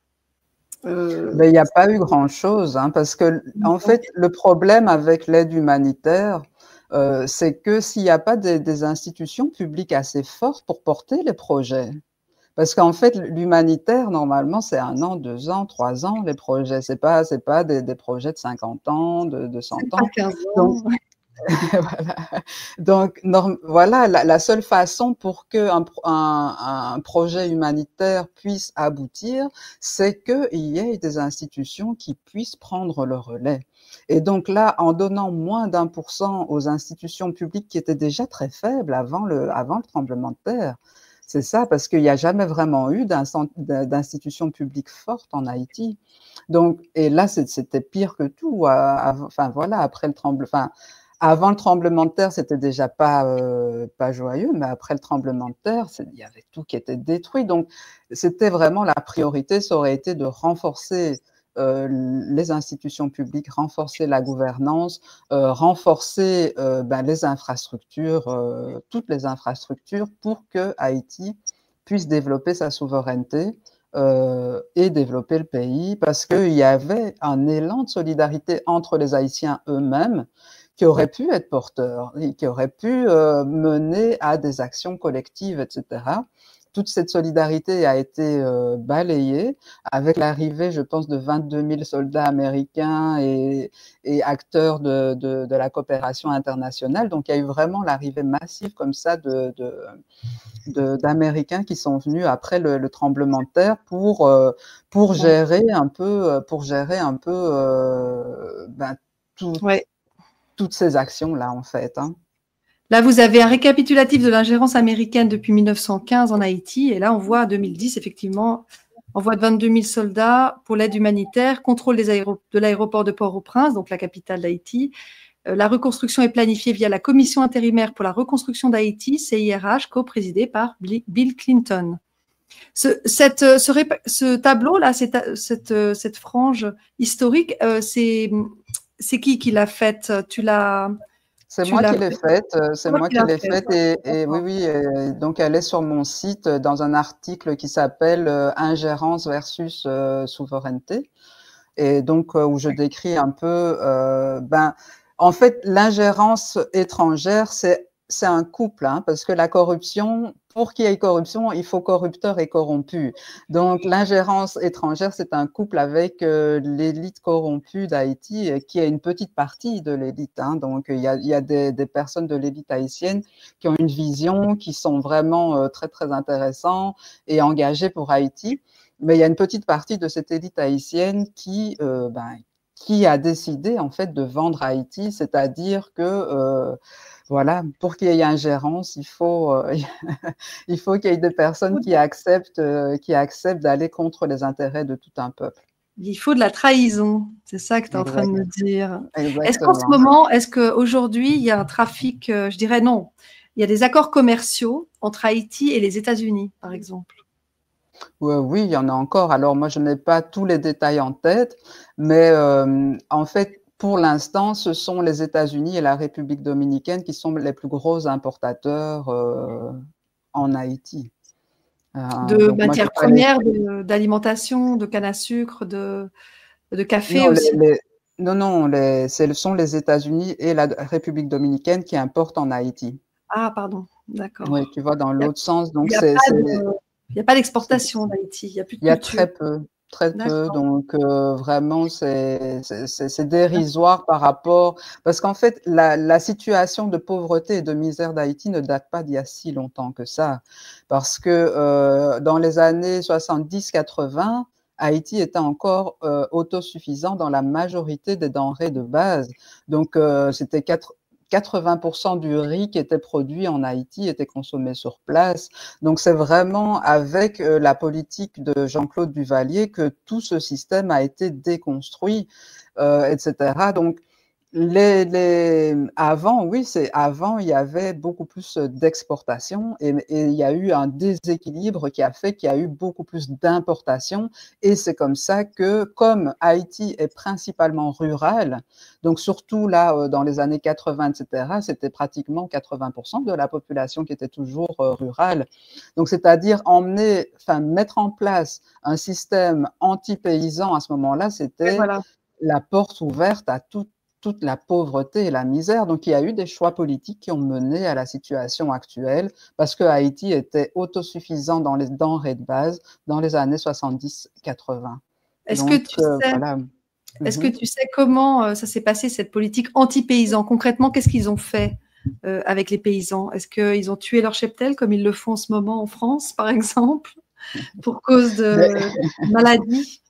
Il n'y a pas eu grand-chose, hein, parce que, en fait, le problème avec l'aide humanitaire, c'est que s'il n'y a pas des institutions publiques assez fortes pour porter les projets, parce qu'en fait, l'humanitaire, normalement, c'est 1 an, 2 ans, 3 ans, les projets. C'est pas des projets de 50 ans, de 100 ans. Pas 15 ans. Voilà. Donc, voilà, la seule façon pour qu'un un projet humanitaire puisse aboutir, c'est qu'il y ait des institutions qui puissent prendre le relais. Et donc là, en donnant moins d'1% aux institutions publiques qui étaient déjà très faibles avant le tremblement de terre, c'est ça, parce qu'il n'y a jamais vraiment eu d'institutions publiques fortes en Haïti. Donc, et là, c'était pire que tout. Enfin, voilà, avant le tremblement de terre, c'était déjà pas joyeux, mais après le tremblement de terre, il y avait tout qui était détruit. Donc, c'était vraiment la priorité, ça aurait été de renforcer les institutions publiques, renforcer la gouvernance, renforcer les infrastructures, toutes les infrastructures pour que Haïti puisse développer sa souveraineté et développer le pays, parce qu'il y avait un élan de solidarité entre les Haïtiens eux-mêmes qui aurait pu être porteur et qui aurait pu mener à des actions collectives, etc. Toute cette solidarité a été balayée avec l'arrivée, je pense, de 22 000 soldats américains et acteurs de la coopération internationale. Donc, il y a eu vraiment l'arrivée massive comme ça d'Américains qui sont venus après le tremblement de terre pour gérer un peu toutes ces actions-là, en fait. Hein. Là, vous avez un récapitulatif de l'ingérence américaine depuis 1915 en Haïti. Et là, on voit 2010, effectivement, envoi de 22 000 soldats pour l'aide humanitaire, contrôle de l'aéroport de Port-au-Prince, donc la capitale d'Haïti. La reconstruction est planifiée via la Commission intérimaire pour la reconstruction d'Haïti, CIRH, co-présidée par Bill Clinton. Ce tableau-là, cette frange historique, c'est qui l'a faite? C'est moi qui l'ai faite, et oui, donc elle est sur mon site dans un article qui s'appelle Ingérence versus souveraineté, et donc où je décris un peu, en fait, l'ingérence étrangère, c'est un couple, hein, parce que la corruption, pour qu'il y ait corruption, il faut corrupteur et corrompu. Donc, l'ingérence étrangère, c'est un couple avec l'élite corrompue d'Haïti, qui est une petite partie de l'élite. Hein. Donc, il y a des personnes de l'élite haïtienne qui ont une vision, qui sont vraiment très, très intéressants et engagés pour Haïti. Mais il y a une petite partie de cette élite haïtienne qui a décidé en fait de vendre Haïti, c'est-à-dire que voilà, pour qu'il y ait ingérence, il faut il faut qu'il y ait des personnes qui acceptent d'aller contre les intérêts de tout un peuple. Il faut de la trahison, c'est ça que tu es en train de me dire. Est-ce qu'en ce Exactement. moment, est-ce qu'aujourd'hui, il y a un trafic, je dirais non, il y a des accords commerciaux entre Haïti et les États-Unis, par exemple? Oui, il y en a encore. Alors moi, je n'ai pas tous les détails en tête, mais en fait, pour l'instant, ce sont les États-Unis et la République dominicaine qui sont les plus gros importateurs en Haïti. De Donc moi, matières premières, d'alimentation, de canne à sucre, de café non, aussi? non, ce sont les États-Unis et la République dominicaine qui importent en Haïti. Ah, pardon, d'accord. Oui, tu vois, dans Il l'autre sens. Donc, n'y a pas d'exportation d'Haïti, il n'y a plus de il y a culture. très peu. D'accord. Donc, vraiment, c'est dérisoire par rapport. Parce qu'en fait, la situation de pauvreté et de misère d'Haïti ne date pas d'il y a si longtemps que ça. Parce que dans les années 70-80, Haïti était encore autosuffisant dans la majorité des denrées de base. Donc, c'était 80% du riz qui était produit en Haïti était consommé sur place. Donc, c'est vraiment avec la politique de Jean-Claude Duvalier que tout ce système a été déconstruit, etc. Donc, avant, oui, avant, il y avait beaucoup plus d'exportation et il y a eu un déséquilibre qui a fait qu'il y a eu beaucoup plus d'importation. Et c'est comme ça que, comme Haïti est principalement rural, donc surtout là, dans les années 80, etc., c'était pratiquement 80% de la population qui était toujours rurale. Donc, c'est-à-dire mettre en place un système anti-paysan à ce moment-là, c'était Voilà. la porte ouverte à toute la pauvreté et la misère. Donc, il y a eu des choix politiques qui ont mené à la situation actuelle parce que Haïti était autosuffisant dans les denrées de base dans les années 70-80. Est-ce que tu sais, voilà. est-ce que tu sais comment ça s'est passé, cette politique anti-paysan? Concrètement, qu'est-ce qu'ils ont fait avec les paysans? Est-ce qu'ils ont tué leur cheptel comme ils le font en ce moment en France, par exemple, pour cause de maladies?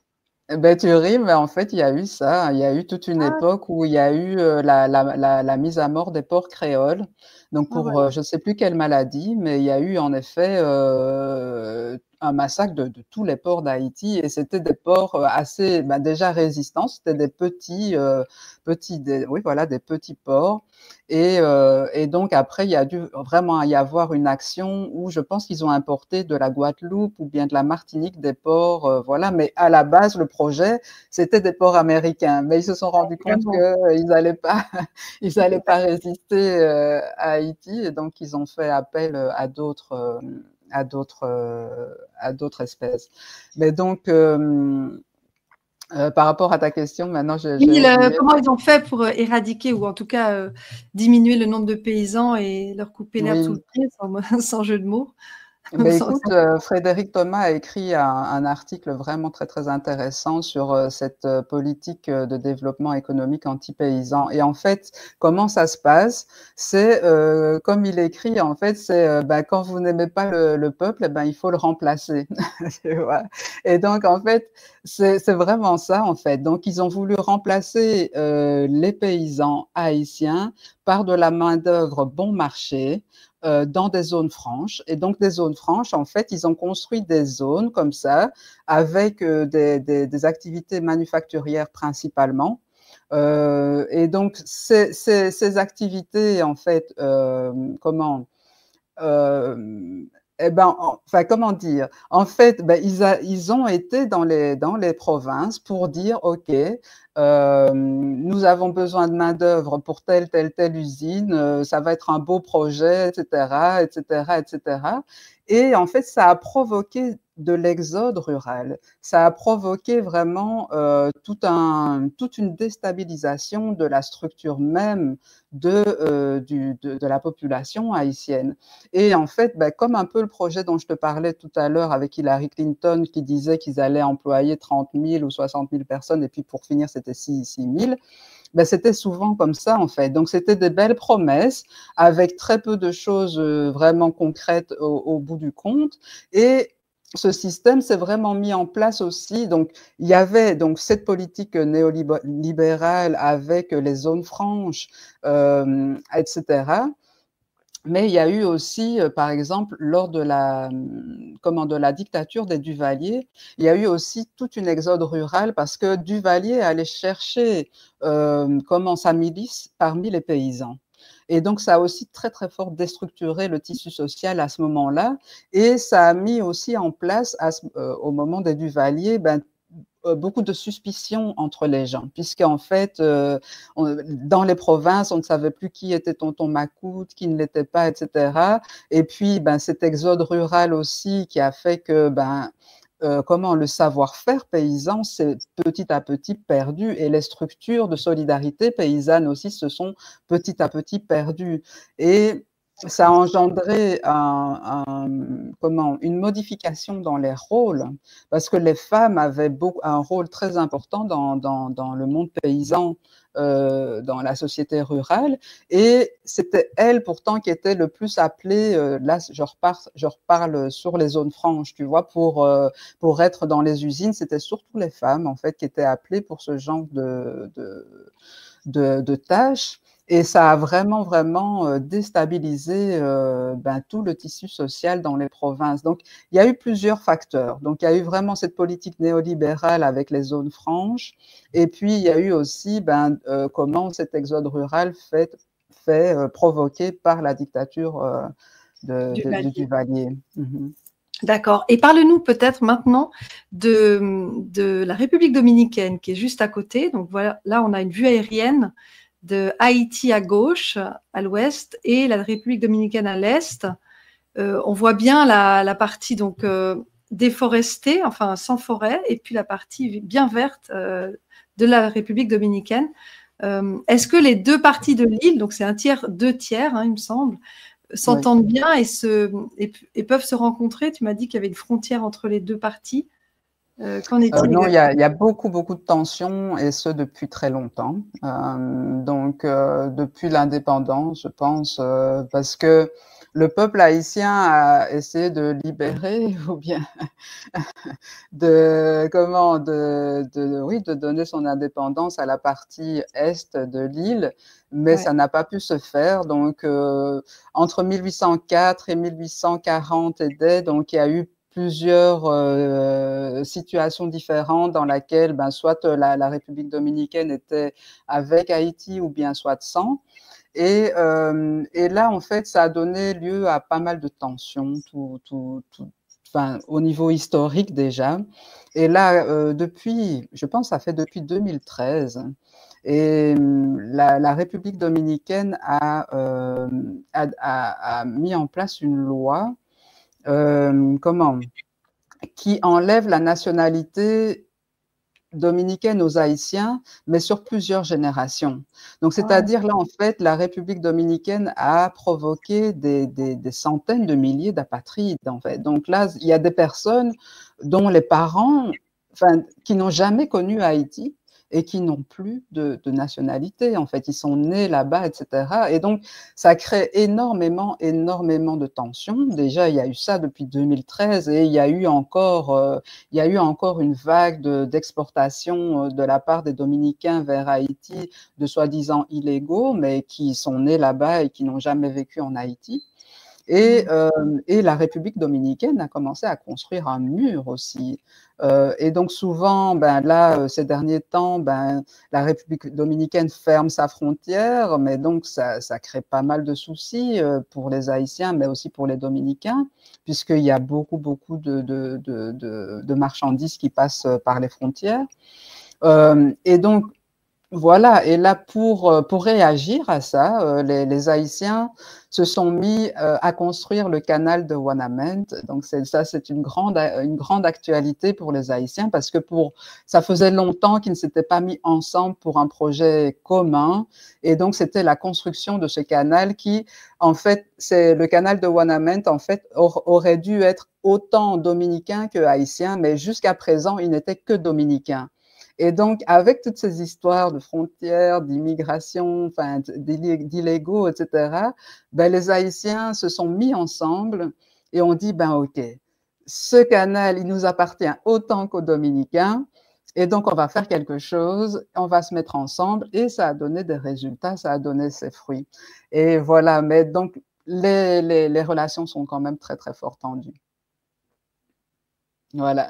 Ben, tu ris, mais en fait, il y a eu ça. Il y a eu toute une Ah, époque où il y a eu la mise à mort des porcs créoles. Donc, pour voilà. je ne sais plus quelle maladie, mais il y a eu en effet un massacre de tous les porcs d'Haïti. Et c'était des porcs assez déjà résistants. C'était des des petits porcs. Et donc, après, il y a dû vraiment y avoir une action où je pense qu'ils ont importé de la Guadeloupe ou bien de la Martinique des porcs. Voilà. Mais à la base, le projet, c'était des porcs américains. Mais ils se sont rendus compte qu'ils n'allaient pas, ils allaient pas résister à Haïti. Et donc, ils ont fait appel à d'autres espèces. Mais donc, par rapport à ta question, maintenant, comment ils ont fait pour éradiquer ou en tout cas diminuer le nombre de paysans et leur couper l'herbe sous le pied, sans jeu de mots? Écoute, Frédéric Thomas a écrit un article vraiment très, très intéressant sur cette politique de développement économique anti-paysan. Et en fait, comment ça se passe? C'est, comme il écrit, en fait, c'est quand vous n'aimez pas le peuple, il faut le remplacer. Et donc, en fait, c'est vraiment ça, en fait. Donc, ils ont voulu remplacer les paysans haïtiens par de la main-d'œuvre bon marché, dans des zones franches. Et donc, des zones franches, en fait, ils ont construit des zones comme ça, avec des activités manufacturières principalement. Et donc, ces activités, en fait, comment dire? En fait, ils ont été dans les provinces pour dire, OK, nous avons besoin de main-d'œuvre pour telle usine, ça va être un beau projet, etc., etc., etc. Et en fait, ça a provoqué de l'exode rural. Ça a provoqué vraiment toute une déstabilisation de la structure même de la population haïtienne. Et en fait, comme un peu le projet dont je te parlais tout à l'heure avec Hillary Clinton qui disait qu'ils allaient employer 30 000 ou 60 000 personnes et puis pour finir, c'était 6 000. C'était souvent comme ça, en fait. Donc, c'était des belles promesses avec très peu de choses vraiment concrètes au bout du compte. Et ce système s'est vraiment mis en place aussi. Donc, il y avait donc cette politique néolibérale avec les zones franches, etc. Mais il y a eu aussi, par exemple, lors de la dictature des Duvalier, il y a eu aussi toute une exode rurale parce que Duvalier allait chercher sa milice parmi les paysans. Et donc, ça a aussi très, très fort déstructuré le tissu social à ce moment-là. Et ça a mis aussi en place, au moment des Duvalier, beaucoup de suspicions entre les gens, puisqu'en fait, dans les provinces, on ne savait plus qui était tonton Macoute, qui ne l'était pas, etc. Et puis, cet exode rural aussi qui a fait que, le savoir-faire paysan s'est petit à petit perdu et les structures de solidarité paysanne aussi se sont petit à petit perdues. Et ça a engendré une modification dans les rôles, parce que les femmes avaient un rôle très important dans le monde paysan, dans la société rurale, et c'était elles pourtant qui étaient le plus appelées, là je reparle sur les zones franches, tu vois, pour être dans les usines, c'était surtout les femmes en fait qui étaient appelées pour ce genre de tâches. Et ça a vraiment, vraiment déstabilisé tout le tissu social dans les provinces. Donc, il y a eu plusieurs facteurs. Donc, il y a eu vraiment cette politique néolibérale avec les zones franches. Et puis, il y a eu aussi comment cet exode rural fait provoqué par la dictature du Duvalier. Mm-hmm. D'accord. Et parle-nous peut-être maintenant de la République dominicaine qui est juste à côté. Donc, voilà, là, on a une vue aérienne de Haïti à gauche, à l'ouest, et la République dominicaine à l'est. On voit bien la partie donc déforestée, enfin sans forêt, et puis la partie bien verte de la République dominicaine. Est-ce que les deux parties de l'île, donc c'est un tiers, deux tiers, il me semble, s'entendent bien et peuvent se rencontrer? Tu m'as dit qu'il y avait une frontière entre les deux parties. Qu'en est-il? Non, il y a beaucoup, beaucoup de tensions, et ce depuis très longtemps. Depuis l'indépendance, je pense, parce que le peuple haïtien a essayé de libérer ou bien de donner son indépendance à la partie est de l'île, mais ça n'a pas pu se faire. Donc, entre 1804 et 1840 donc il y a eu plusieurs situations différentes dans lesquelles soit la République dominicaine était avec Haïti ou bien soit sans. Et là, en fait, ça a donné lieu à pas mal de tensions, au niveau historique déjà. Et là, je pense que ça fait depuis 2013. Et la République dominicaine a mis en place une loi qui enlève la nationalité dominicaine aux Haïtiens, mais sur plusieurs générations. Donc, c'est-à-dire, là, en fait, la République dominicaine a provoqué des centaines de milliers d'apatrides, en fait. Donc là, il y a des personnes dont les parents, qui n'ont jamais connu Haïti et qui n'ont plus de nationalité, en fait. Ils sont nés là-bas, etc. Et donc, ça crée énormément, énormément de tensions. Déjà, il y a eu ça depuis 2013 et il y a eu encore une vague d'exportation de la part des Dominicains vers Haïti, de soi-disant illégaux, mais qui sont nés là-bas et qui n'ont jamais vécu en Haïti. Et la République dominicaine a commencé à construire un mur aussi. Et donc souvent, là, ces derniers temps, la République dominicaine ferme sa frontière, mais donc ça crée pas mal de soucis pour les Haïtiens, mais aussi pour les Dominicains, puisqu'il y a beaucoup, beaucoup de marchandises qui passent par les frontières. Et donc, voilà, et là, pour réagir à ça, les Haïtiens se sont mis à construire le canal de Wanamint. Donc, c'est une grande actualité pour les Haïtiens parce que ça faisait longtemps qu'ils ne s'étaient pas mis ensemble pour un projet commun. Et donc, c'était la construction de ce canal qui, en fait, le canal de Wanamint, en fait, aurait dû être autant dominicain que haïtien, mais jusqu'à présent, il n'était que dominicain. Et donc, avec toutes ces histoires de frontières, d'immigration, d'illégaux, etc., les Haïtiens se sont mis ensemble et ont dit, OK, ce canal, il nous appartient autant qu'aux Dominicains. Et donc, on va faire quelque chose, on va se mettre ensemble et ça a donné des résultats, ça a donné ses fruits. Et voilà, mais donc, les relations sont quand même très, très fort tendues. Voilà.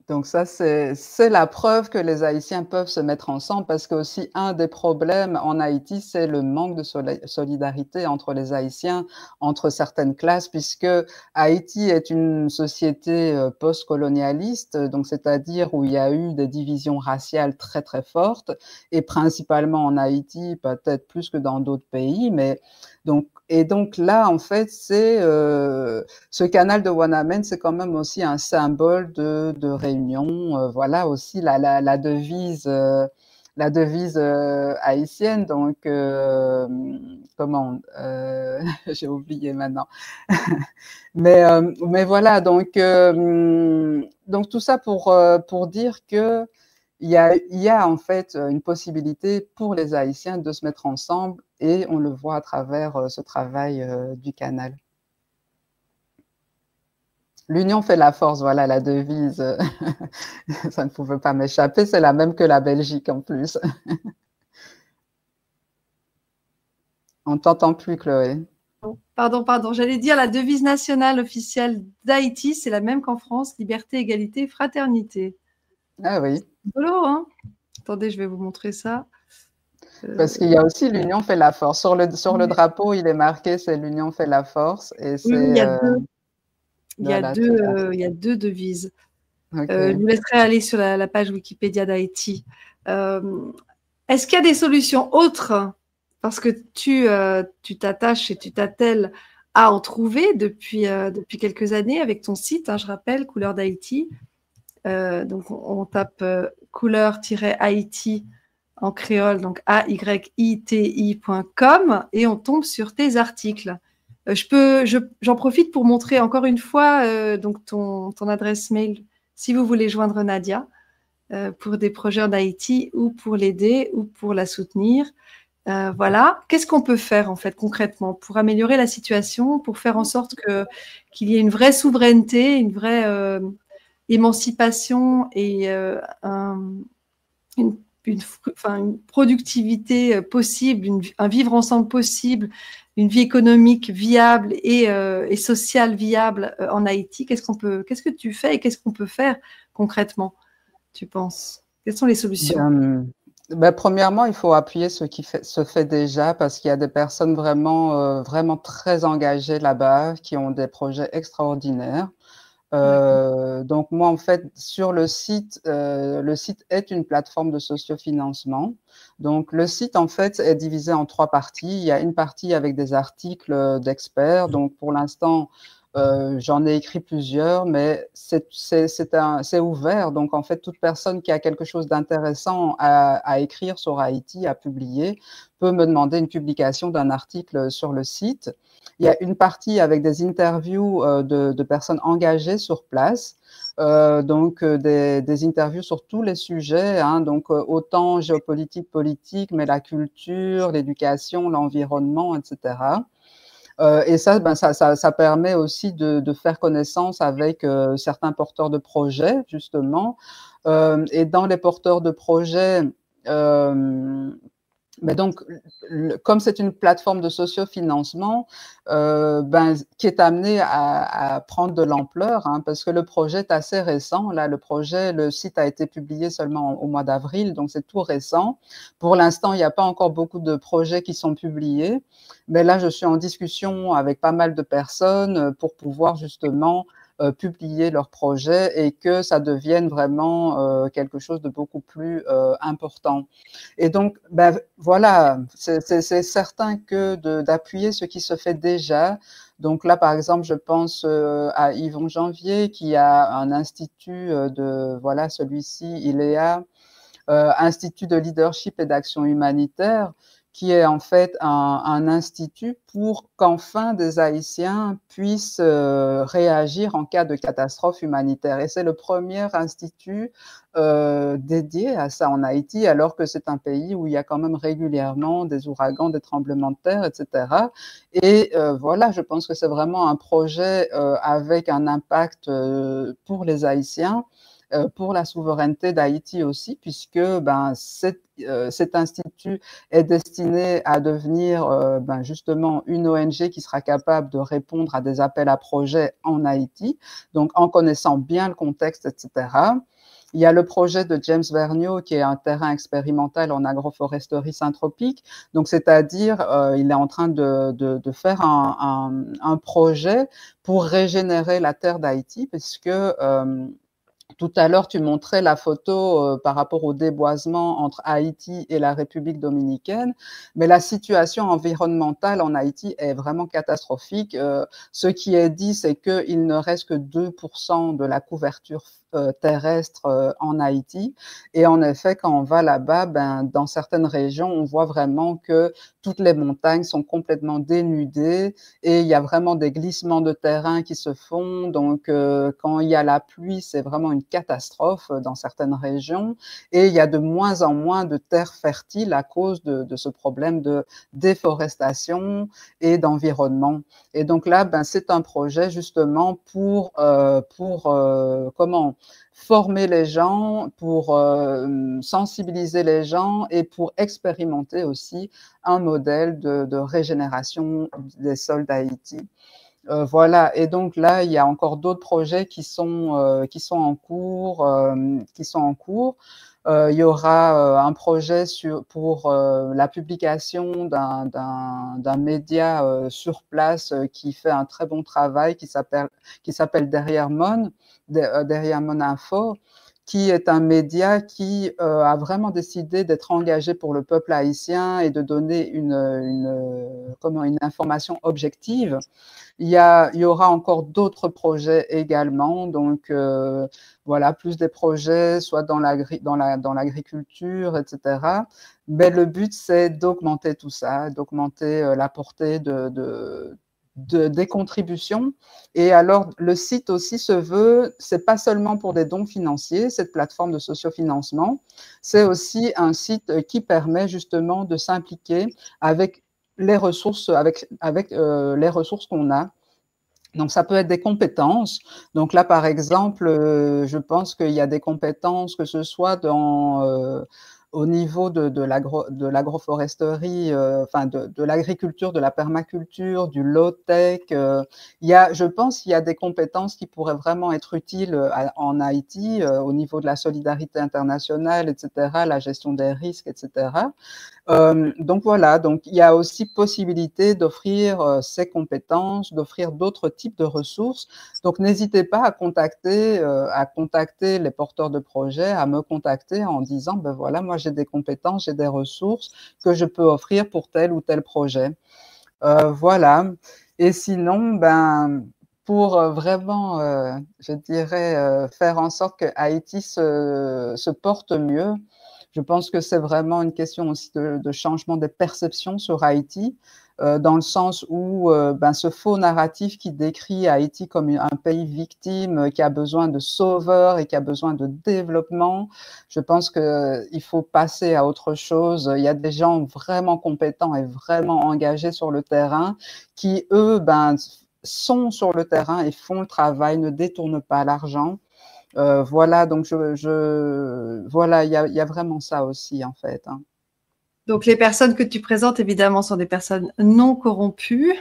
Donc ça, c'est la preuve que les Haïtiens peuvent se mettre ensemble parce que aussi un des problèmes en Haïti, c'est le manque de solidarité entre les Haïtiens, entre certaines classes, puisque Haïti est une société post-colonialiste, donc c'est-à-dire où il y a eu des divisions raciales très très fortes, et principalement en Haïti, peut-être plus que dans d'autres pays, mais donc là, en fait, ce canal de Wanamène, c'est quand même aussi un symbole de réunion. Voilà aussi la devise haïtienne. Donc, comment j'ai oublié maintenant. mais voilà, donc tout ça pour dire que il y a en fait une possibilité pour les Haïtiens de se mettre ensemble et on le voit à travers ce travail du canal. L'union fait la force, voilà la devise. Ça ne pouvait pas m'échapper, c'est la même que la Belgique en plus. On ne t'entend plus, Chloé. Pardon, j'allais dire la devise nationale officielle d'Haïti, c'est la même qu'en France, liberté, égalité, fraternité. Ah oui. Rigolo, hein? Attendez, je vais vous montrer ça. Parce qu'il y a aussi l'union fait la force. Sur le drapeau, il est marqué, c'est l'union fait la force. Et oui, il y a deux. Voilà, il y a deux devises. Okay. Je vous laisserai aller sur la page Wikipédia d'Haïti. Est-ce qu'il y a des solutions autres? Parce que tu t'attaches et tu t'attelles à en trouver depuis quelques années avec ton site, hein, je rappelle, Couleurs d'Haïti. Donc, on tape couleur-haïti en créole, donc ayiti.com, et on tombe sur tes articles. J'en profite pour montrer encore une fois donc ton adresse mail si vous voulez joindre Nadia pour des projets en Haïti ou pour l'aider ou pour la soutenir. Voilà. Qu'est-ce qu'on peut faire en fait concrètement pour améliorer la situation, pour faire en sorte qu'il y ait une vraie souveraineté, une vraie émancipation et une productivité possible, un vivre ensemble possible, une vie économique viable et sociale viable en Haïti. Qu'est-ce que tu fais et qu'est-ce qu'on peut faire concrètement, tu penses? Quelles sont les solutions? Premièrement, il faut appuyer ce qui se fait déjà parce qu'il y a des personnes vraiment très engagées là-bas qui ont des projets extraordinaires. Donc moi, en fait, sur le site est une plateforme de sociofinancement. Donc le site, en fait, est divisé en 3 parties. Il y a une partie avec des articles d'experts. Donc pour l'instant, j'en ai écrit plusieurs, mais c'est ouvert. Donc en fait, toute personne qui a quelque chose d'intéressant à écrire sur Haïti, à publier, peut me demander une publication d'un article sur le site. Il y a une partie avec des interviews de personnes engagées sur place, donc des interviews sur tous les sujets, hein, donc autant géopolitique, politique, mais la culture, l'éducation, l'environnement, etc. Et ça permet aussi de faire connaissance avec certains porteurs de projets, justement. Et dans les porteurs de projets, mais donc, comme c'est une plateforme de sociofinancement, qui est amenée à prendre de l'ampleur, hein, parce que le projet est assez récent. Là, le site a été publié seulement au mois d'avril, donc c'est tout récent. Pour l'instant, il n'y a pas encore beaucoup de projets qui sont publiés, mais là, je suis en discussion avec pas mal de personnes pour pouvoir justement publier leurs projets et que ça devienne vraiment quelque chose de beaucoup plus important. Et donc, voilà, c'est certain que d'appuyer ce qui se fait déjà. Donc là, par exemple, je pense à Yvon Janvier qui a un institut voilà, celui-ci, ILEA, Institut de leadership et d'action humanitaire, qui est en fait un institut pour qu'enfin des Haïtiens puissent réagir en cas de catastrophe humanitaire. Et c'est le premier institut dédié à ça en Haïti, alors que c'est un pays où il y a quand même régulièrement des ouragans, des tremblements de terre, etc. Et voilà, je pense que c'est vraiment un projet avec un impact pour les Haïtiens, pour la souveraineté d'Haïti aussi, puisque ben, cet institut est destiné à devenir ben, justement une ONG qui sera capable de répondre à des appels à projets en Haïti, donc en connaissant bien le contexte, etc. Il y a le projet de James Vergniaud, qui est un terrain expérimental en agroforesterie syntropique. Donc, c'est-à-dire, il est en train de faire un projet pour régénérer la terre d'Haïti, puisque tout à l'heure, tu montrais la photo par rapport au déboisement entre Haïti et la République dominicaine, mais la situation environnementale en Haïti est vraiment catastrophique. Ce qui est dit, c'est qu'il ne reste que 2% de la couverture terrestre en Haïti. Et en effet, quand on va là-bas, ben, dans certaines régions, on voit vraiment que toutes les montagnes sont complètement dénudées et il y a vraiment des glissements de terrain qui se font. Donc, quand il y a la pluie, c'est vraiment une catastrophe dans certaines régions. Et il y a de moins en moins de terres fertiles à cause de ce problème de déforestation et d'environnement. Et donc là, ben, c'est un projet justement pour comment former les gens, pour sensibiliser les gens et pour expérimenter aussi un modèle de régénération des sols d'Haïti. Voilà, et donc là, il y a encore d'autres projets qui sont en cours. Il y aura un projet pour la publication d'un média sur place qui fait un très bon travail, qui s'appelle Derrière Mon Info, qui est un média qui a vraiment décidé d'être engagé pour le peuple haïtien et de donner une information objective. Il y aura encore d'autres projets également, donc voilà, plus des projets, soit dans l'agriculture, etc. Mais le but, c'est d'augmenter tout ça, d'augmenter la portée des contributions. Et alors, le site aussi se veut, c'est pas seulement pour des dons financiers, cette plateforme de sociofinancement, c'est aussi un site qui permet justement de s'impliquer avec les ressources, les ressources qu'on a. Donc, ça peut être des compétences. Donc là, par exemple, je pense qu'il y a des compétences, que ce soit au niveau de l'agroforesterie, enfin de l'agriculture, de la permaculture, du low-tech. Je pense qu'il y a des compétences qui pourraient vraiment être utiles en Haïti, au niveau de la solidarité internationale, etc., la gestion des risques, etc. Donc voilà, donc il y a aussi possibilité d'offrir ces compétences, d'offrir d'autres types de ressources. Donc n'hésitez pas à contacter les porteurs de projets, à me contacter en disant ben voilà, moi j'ai des compétences, j'ai des ressources que je peux offrir pour tel ou tel projet. Voilà. Et sinon, ben pour vraiment, je dirais, faire en sorte que Haïti se porte mieux. Je pense que c'est vraiment une question aussi de changement des perceptions sur Haïti, dans le sens où ben, ce faux narratif qui décrit Haïti comme un pays victime, qui a besoin de sauveurs et qui a besoin de développement, je pense qu'il faut passer à autre chose. Il y a des gens vraiment compétents et vraiment engagés sur le terrain qui, eux, ben, sont sur le terrain et font le travail, ne détournent pas l'argent. Voilà, donc voilà, il y a vraiment ça aussi en fait. Hein. Donc les personnes que tu présentes évidemment sont des personnes non corrompues,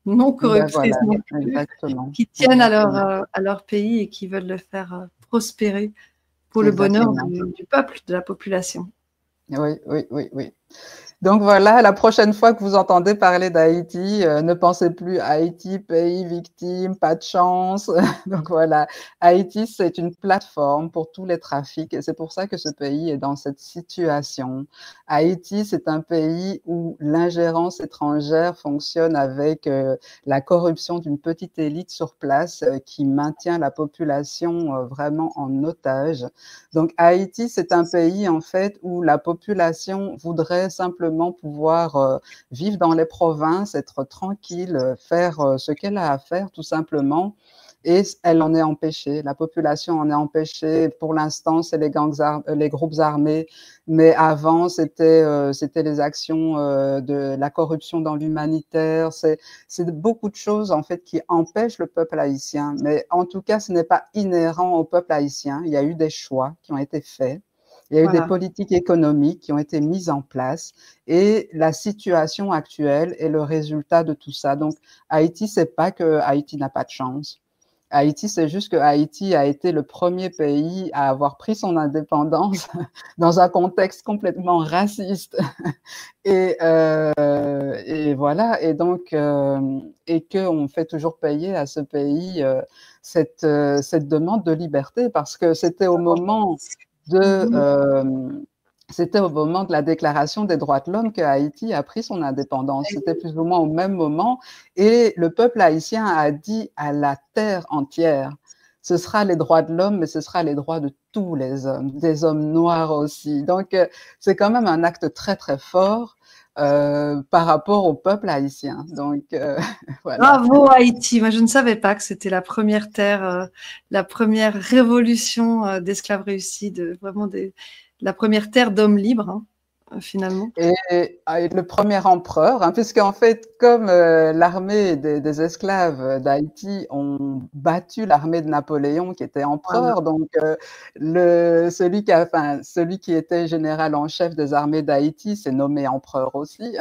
non corruptrices, voilà, non plus, exactement. qui tiennent à leur pays et qui veulent le faire prospérer pour le bonheur du peuple, de la population. Oui. Donc voilà, la prochaine fois que vous entendez parler d'Haïti, ne pensez plus Haïti, pays victime, pas de chance. Donc voilà, Haïti, c'est une plateforme pour tous les trafics et c'est pour ça que ce pays est dans cette situation. Haïti, c'est un pays où l'ingérence étrangère fonctionne avec la corruption d'une petite élite sur place qui maintient la population vraiment en otage. Donc Haïti, c'est un pays en fait où la population voudrait simplement simplement pouvoir vivre dans les provinces, être tranquille, faire ce qu'elle a à faire tout simplement. Et elle en est empêchée, la population en est empêchée. Pour l'instant, c'est les groupes armés, mais avant, c'était les actions de la corruption dans l'humanitaire. C'est beaucoup de choses en fait qui empêchent le peuple haïtien. Mais en tout cas, ce n'est pas inhérent au peuple haïtien. Il y a eu des choix qui ont été faits. Il y a eu des politiques économiques qui ont été mises en place et la situation actuelle est le résultat de tout ça. Donc, Haïti, c'est pas que Haïti n'a pas de chance. Haïti, c'est juste que Haïti a été le premier pays à avoir pris son indépendance dans un contexte complètement raciste. Et voilà, et donc, et qu'on fait toujours payer à ce pays cette demande de liberté, parce que c'était au moment c'était au moment de la Déclaration des droits de l'homme que Haïti a pris son indépendance. C'était plus ou moins au même moment. Et le peuple haïtien a dit à la terre entière, ce sera les droits de l'homme, mais ce sera les droits de tous les hommes, des hommes noirs aussi. Donc, c'est quand même un acte très, très fort par rapport au peuple haïtien. Donc, voilà. Bravo Haïti. Moi, je ne savais pas que c'était la première terre, la première révolution d'esclaves réussis, la première terre d'hommes libres, hein, finalement. Et le premier empereur, hein, puisqu'en fait, comme l'armée des esclaves d'Haïti ont battu l'armée de Napoléon qui était empereur, donc celui qui était général en chef des armées d'Haïti s'est nommé empereur aussi.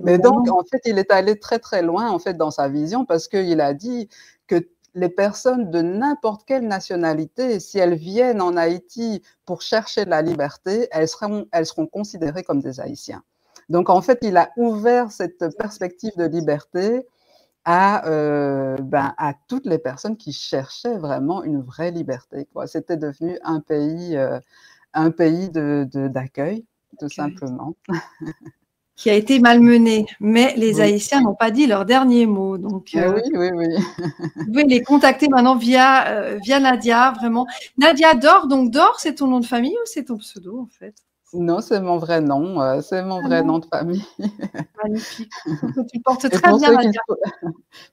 Mais donc, en fait, il est allé très très loin en fait dans sa vision, parce qu'il a dit que les personnes de n'importe quelle nationalité, si elles viennent en Haïti pour chercher de la liberté, elles seront considérées comme des Haïtiens. Donc, en fait, il a ouvert cette perspective de liberté à toutes les personnes qui cherchaient vraiment une vraie liberté, quoi. C'était devenu un pays d'accueil, tout simplement. Qui a été malmené, mais les Haïtiens n'ont pas dit leur dernier mot. Donc, oui. Vous pouvez les contacter maintenant via Nadia, vraiment. Nadia Dor, donc Dor, c'est ton nom de famille ou c'est ton pseudo en fait? Non, c'est mon vrai nom, c'est mon vrai nom de famille. Magnifique. Tu portes très bien, Nadia.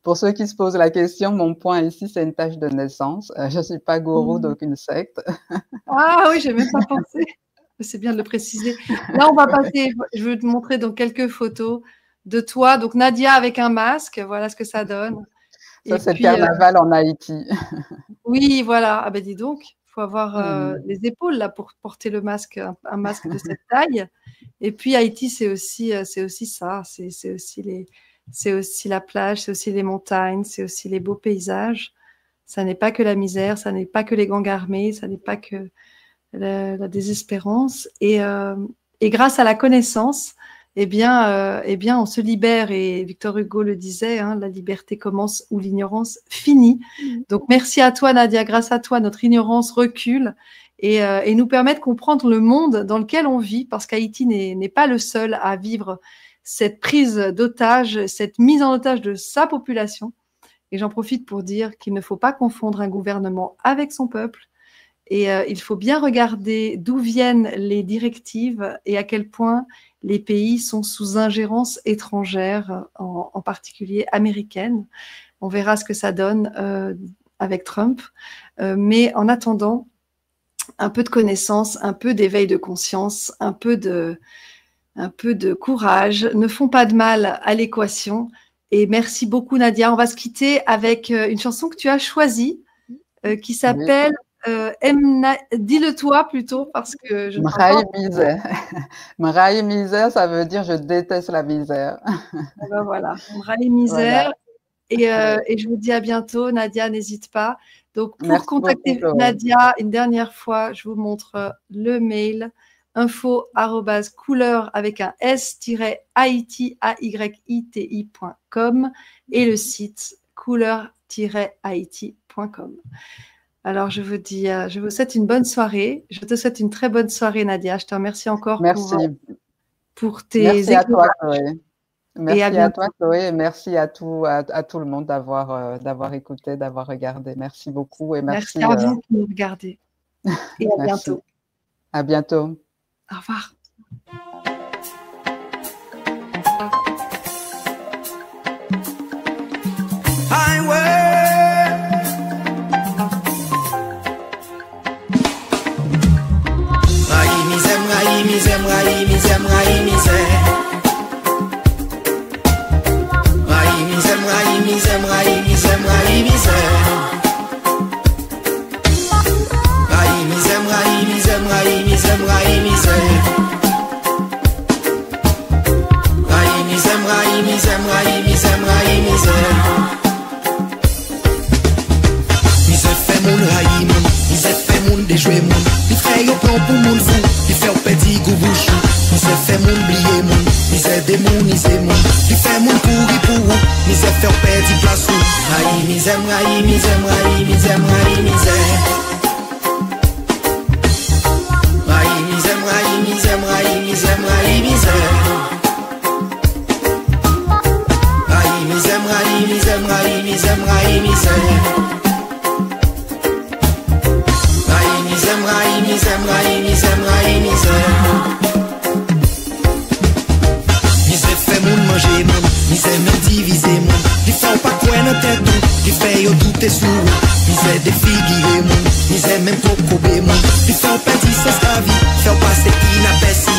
Pour ceux qui se posent la question, mon point ici, c'est une tâche de naissance. Je ne suis pas gourou d'aucune secte. Ah oui, je n'ai même pas pensé. C'est bien de le préciser. Là, on va passer, je vais te montrer donc quelques photos de toi. Donc, Nadia avec un masque, voilà ce que ça donne. Ça, c'est le carnaval en Haïti. Oui, voilà. Ah ben dis donc, il faut avoir les épaules là pour porter le masque, un masque de cette taille. Et puis Haïti, c'est aussi ça. C'est aussi la plage, c'est aussi les montagnes, c'est aussi les beaux paysages. Ça n'est pas que la misère, ça n'est pas que les gangs armés, ça n'est pas que la désespérance. Et grâce à la connaissance, eh bien, on se libère. Et Victor Hugo le disait, hein, la liberté commence où l'ignorance finit. Donc, merci à toi, Nadia. Grâce à toi, notre ignorance recule et nous permet de comprendre le monde dans lequel on vit, parce qu'Haïti n'est pas le seul à vivre cette prise d'otage, cette mise en otage de sa population. Et j'en profite pour dire qu'il ne faut pas confondre un gouvernement avec son peuple. Et il faut bien regarder d'où viennent les directives et à quel point les pays sont sous ingérence étrangère, en particulier américaine. On verra ce que ça donne avec Trump. Mais en attendant, un peu de connaissance, un peu d'éveil de conscience, un peu de courage ne font pas de mal à l'équation. Et merci beaucoup, Nadia. On va se quitter avec une chanson que tu as choisie qui s'appelle... dis-le toi plutôt, parce que je ne sais pas. Misère. Mraï misère, ça veut dire je déteste la misère. Ben voilà, Mraï misère. Voilà. Et je vous dis à bientôt, Nadia, n'hésite pas. Donc, pour contacter Nadia une dernière fois, je vous montre le mail info@couleur avec un s-haïti.com et le site couleur-haïti.com. Alors, je vous souhaite une bonne soirée. Je te souhaite une très bonne soirée, Nadia. Je te remercie encore pour tes Merci à toi, Chloé. Merci à toi, Chloé, et merci à tout le monde d'avoir écouté, d'avoir regardé. Merci beaucoup. Et merci à vous qui nous regardez. Et à bientôt. À bientôt. Au revoir. misère, raï, misère, raï, misère, raï, misère. Raï, misère, raï, misère, raï, misère, raï, misère. Raï, misère, raï, misère, raï, misère, raï, misère. Misère fait moun raï moun, misère fait moun déjouer moun. Il fait yo plan pour moun fou, il fait au petit goût bouchou. Misère fait moun blier moun, misère démoniser moun. Il fait moun pourri pour ou, misère fait au petit place ou. Raï, misère, raï, misère, raï, misère, raï, misère. Raï, misère, raï, misère, raï, misère, raï, misère. Raï, misère, raï, misère, raï, misère, raï, misère. Raï, misère, raï, misère, raï, misère. Misère fait moun manger moun, misère même diviser moun. Il fait pas quoi dans tête tout, il fait yo douter sous. Misère défigurer moun, misère même trop cober moun. Il fait petit sens la vie, fait passer inaperçu.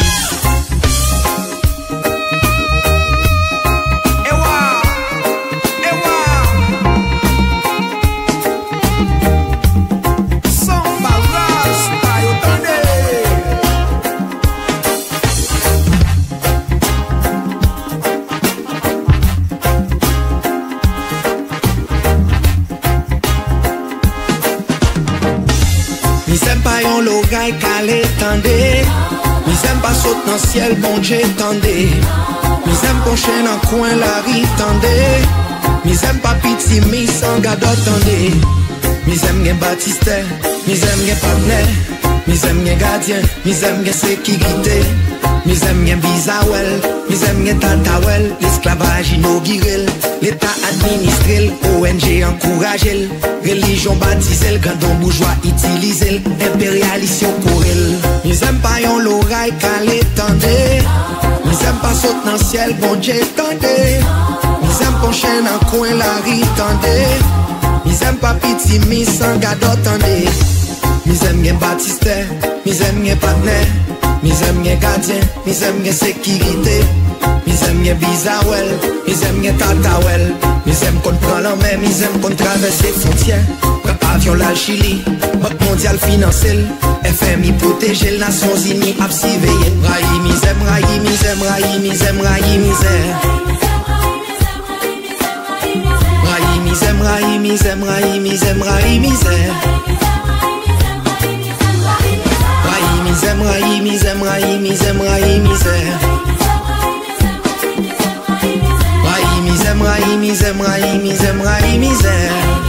L'oreille calé tendez, mis aime pas saute dans ciel bon Dieu tendez, mis aime pencher dans coin la rue tendez, mis aime pas piti mis sans gado tendez, mis aime gen Baptiste, mis aime gen partenaire, mis aime gen gardien, mis aime gen sécurité, mis aime gen bizawel, mis aime gen tatawel, l'esclavage inauguré, l'état administré, ONG encouragé, religion baptisée, grandon bourgeois utilisé, impérialiste pour elle. Mis aime pas yon l'oreille calé tendez, mis aime pas saute dans ciel bon Dieu tendez, mis aime pencher dans coin la rue tendez, mis aime pas piti mis sans gado tendez, mis aime gen Baptiste, mis aime gen partenaire, mis aime gen gardien, mis aime gen sécurité, mis aime gen bizawel, mis aime gen tatawel, mis aime qu'on prend la main, mis aime qu'on traverse les frontières, avion la Chili, Banque mondiale financière, FMI protéger les Nations Unies, absiveiller. Raï, misère, raï, misère, raï, misère, raï, misère. Raï, misère, raï, misère, raï, misère, raï, misère. Raï, misère, raï, misère, raï, misère, raï, misère. Raï, misère, raï, misère, raï, misère, raï, misère.